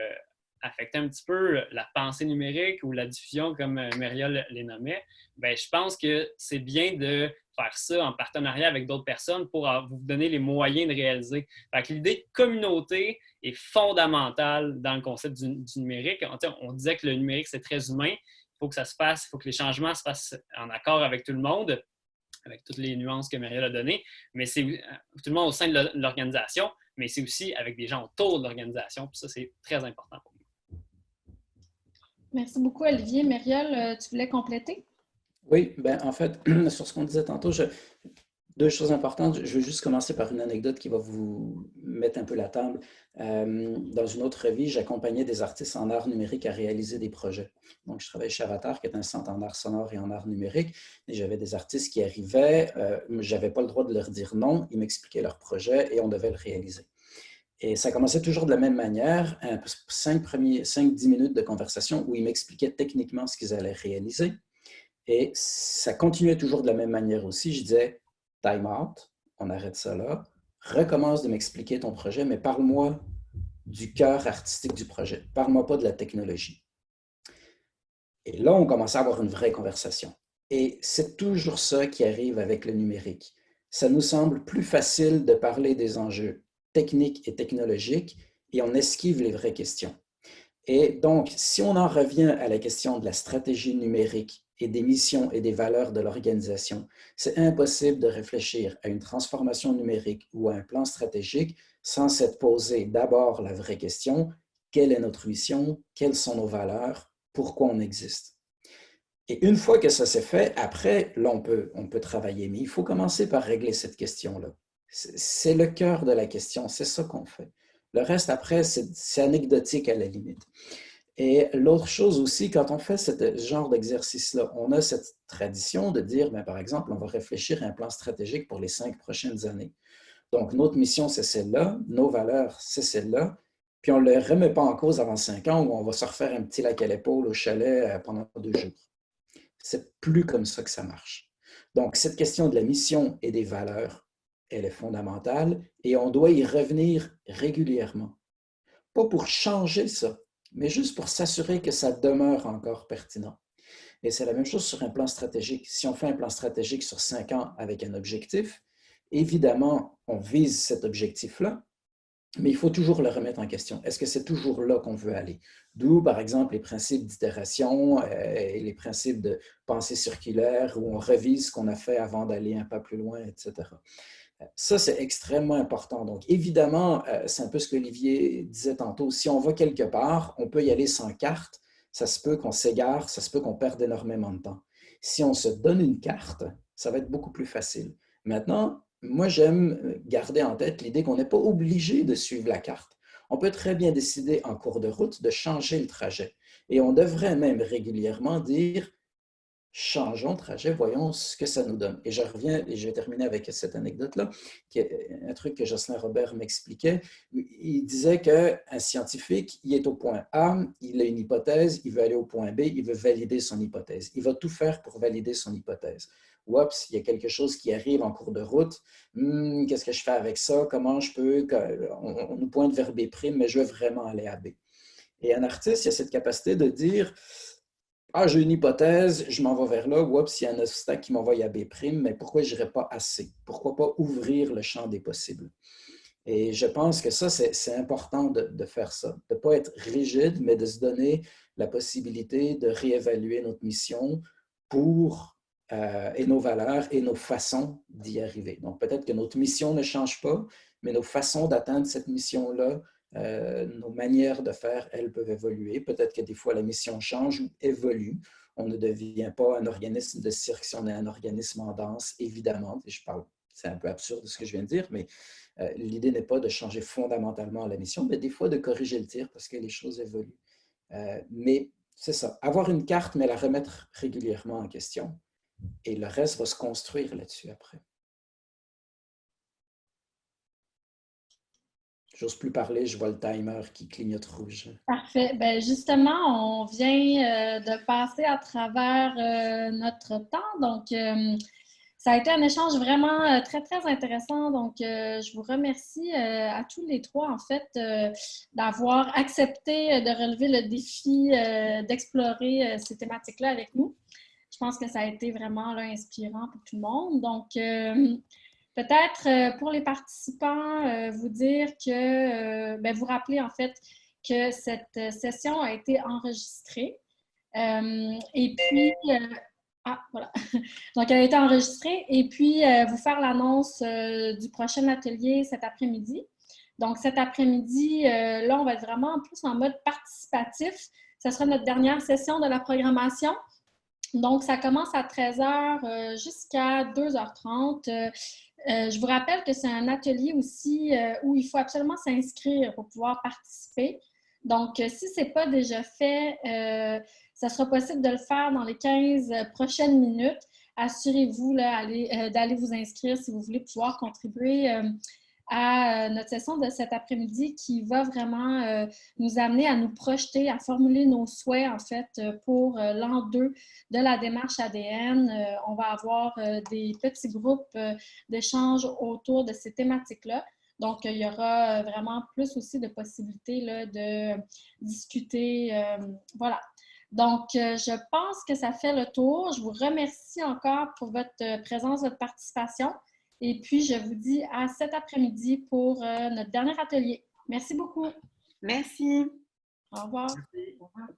affecter un petit peu la pensée numérique ou la diffusion, comme Myriole les nommait, bien, je pense que c'est bien de faire ça en partenariat avec d'autres personnes pour vous donner les moyens de réaliser. Fait que l'idée de communauté est fondamentale dans le concept du numérique. On disait que le numérique, c'est très humain. Il faut que ça se fasse, il faut que les changements se fassent en accord avec tout le monde, avec toutes les nuances que Myriole a données, mais c'est tout le monde au sein de l'organisation, mais c'est aussi avec des gens autour de l'organisation. Puis ça, c'est très important pour nous. Merci beaucoup, Olivier. Myriole, tu voulais compléter? Oui, ben en fait, sur ce qu'on disait tantôt, deux choses importantes. Je vais juste commencer par une anecdote qui va vous mettre un peu la table. Dans une autre vie, j'accompagnais des artistes en art numérique à réaliser des projets. Donc, je travaillais chez Avatar, qui est un centre en art sonore et en art numérique. Et j'avais des artistes qui arrivaient, je n'avais pas le droit de leur dire non, ils m'expliquaient leur projet et on devait le réaliser. Et ça commençait toujours de la même manière, 5-10 minutes de conversation où ils m'expliquaient techniquement ce qu'ils allaient réaliser. Et ça continuait toujours de la même manière aussi. Je disais, time out, on arrête ça là, recommence de m'expliquer ton projet, mais parle-moi du cœur artistique du projet. Parle-moi pas de la technologie. Et là, on commençait à avoir une vraie conversation. Et c'est toujours ça qui arrive avec le numérique. Ça nous semble plus facile de parler des enjeux techniques et technologiques et on esquive les vraies questions. Et donc, si on en revient à la question de la stratégie numérique et des missions et des valeurs de l'organisation, c'est impossible de réfléchir à une transformation numérique ou à un plan stratégique sans s'être posé d'abord la vraie question, quelle est notre mission, quelles sont nos valeurs, pourquoi on existe. Et une fois que ça s'est fait, après, là, on peut travailler, mais il faut commencer par régler cette question-là. C'est le cœur de la question, c'est ça qu'on fait. Le reste, après, c'est anecdotique à la limite. Et l'autre chose aussi, quand on fait ce genre d'exercice-là, on a cette tradition de dire, bien, par exemple, on va réfléchir à un plan stratégique pour les 5 prochaines années. Donc, notre mission, c'est celle-là, nos valeurs, c'est celle-là, puis on ne les remet pas en cause avant 5 ans où on va se refaire un petit lac à l'épaule au chalet pendant 2 jours. C'est plus comme ça que ça marche. Donc, cette question de la mission et des valeurs, elle est fondamentale et on doit y revenir régulièrement. Pas pour changer ça, mais juste pour s'assurer que ça demeure encore pertinent. Et c'est la même chose sur un plan stratégique. Si on fait un plan stratégique sur 5 ans avec un objectif, évidemment, on vise cet objectif-là, mais il faut toujours le remettre en question. Est-ce que c'est toujours là qu'on veut aller? D'où, par exemple, les principes d'itération et les principes de pensée circulaire où on revise ce qu'on a fait avant d'aller un pas plus loin, etc. Ça, c'est extrêmement important. Donc, évidemment, c'est un peu ce qu'Olivier disait tantôt. Si on va quelque part, on peut y aller sans carte. Ça se peut qu'on s'égare, ça se peut qu'on perde énormément de temps. Si on se donne une carte, ça va être beaucoup plus facile. Maintenant, moi, j'aime garder en tête l'idée qu'on n'est pas obligé de suivre la carte. On peut très bien décider en cours de route de changer le trajet. Et on devrait même régulièrement dire « changeons de trajet, voyons ce que ça nous donne ». Et je reviens, et je vais terminer avec cette anecdote-là, qui est un truc que Jocelyn Robert m'expliquait. Il disait qu'un scientifique, il est au point A, il a une hypothèse, il veut aller au point B, il veut valider son hypothèse. Il va tout faire pour valider son hypothèse. Oups, il y a quelque chose qui arrive en cours de route. Qu'est-ce que je fais avec ça? Comment je peux... On nous pointe vers B', mais je veux vraiment aller à B. Et un artiste, il a cette capacité de dire « Ah, j'ai une hypothèse, je m'en vais vers là. Oups, il y a un obstacle qui m'envoie à B', mais pourquoi je n'irai pas à C? Pourquoi pas ouvrir le champ des possibles? » Et je pense que ça, c'est important de faire ça, de ne pas être rigide, mais de se donner la possibilité de réévaluer notre mission et nos valeurs et nos façons d'y arriver. Donc, peut-être que notre mission ne change pas, mais nos façons d'atteindre cette mission-là, nos manières de faire, elles peuvent évoluer. Peut-être que des fois, la mission change ou évolue. On ne devient pas un organisme de cirque si on est un organisme en danse, évidemment. Et je parle, c'est un peu absurde ce que je viens de dire, mais l'idée n'est pas de changer fondamentalement la mission, mais des fois de corriger le tir parce que les choses évoluent. Mais c'est ça, avoir une carte, mais la remettre régulièrement en question. Et le reste va se construire là-dessus après. J'ose plus parler, je vois le timer qui clignote rouge. Parfait. Bien, justement, on vient de passer à travers notre temps. Donc, ça a été un échange vraiment très, très intéressant. Donc, je vous remercie à tous les trois, en fait, d'avoir accepté de relever le défi d'explorer ces thématiques-là avec nous. Je pense que ça a été vraiment là, inspirant pour tout le monde. Donc, peut-être pour les participants, vous dire que, vous rappeler en fait que cette session a été enregistrée. Et puis, voilà. Donc, elle a été enregistrée. Et puis, vous faire l'annonce du prochain atelier cet après-midi. Donc, cet après-midi, là, on va être vraiment plus en mode participatif. Ce sera notre dernière session de la programmation. Donc, ça commence à 13h jusqu'à 2h30. Je vous rappelle que c'est un atelier aussi où il faut absolument s'inscrire pour pouvoir participer. Donc, si ce n'est pas déjà fait, ça sera possible de le faire dans les 15 prochaines minutes. Assurez-vous d'aller vous inscrire si vous voulez pouvoir contribuer à notre session de cet après-midi qui va vraiment nous amener à nous projeter, à formuler nos souhaits, en fait, pour l'an 2 de la démarche ADN. On va avoir des petits groupes d'échange autour de ces thématiques-là. Donc, il y aura vraiment plus aussi de possibilités là, de discuter. Voilà. Donc, je pense que ça fait le tour. Je vous remercie encore pour votre présence, votre participation. Et puis, je vous dis à cet après-midi pour notre dernier atelier. Merci beaucoup. Merci. Au revoir. Merci. Au revoir.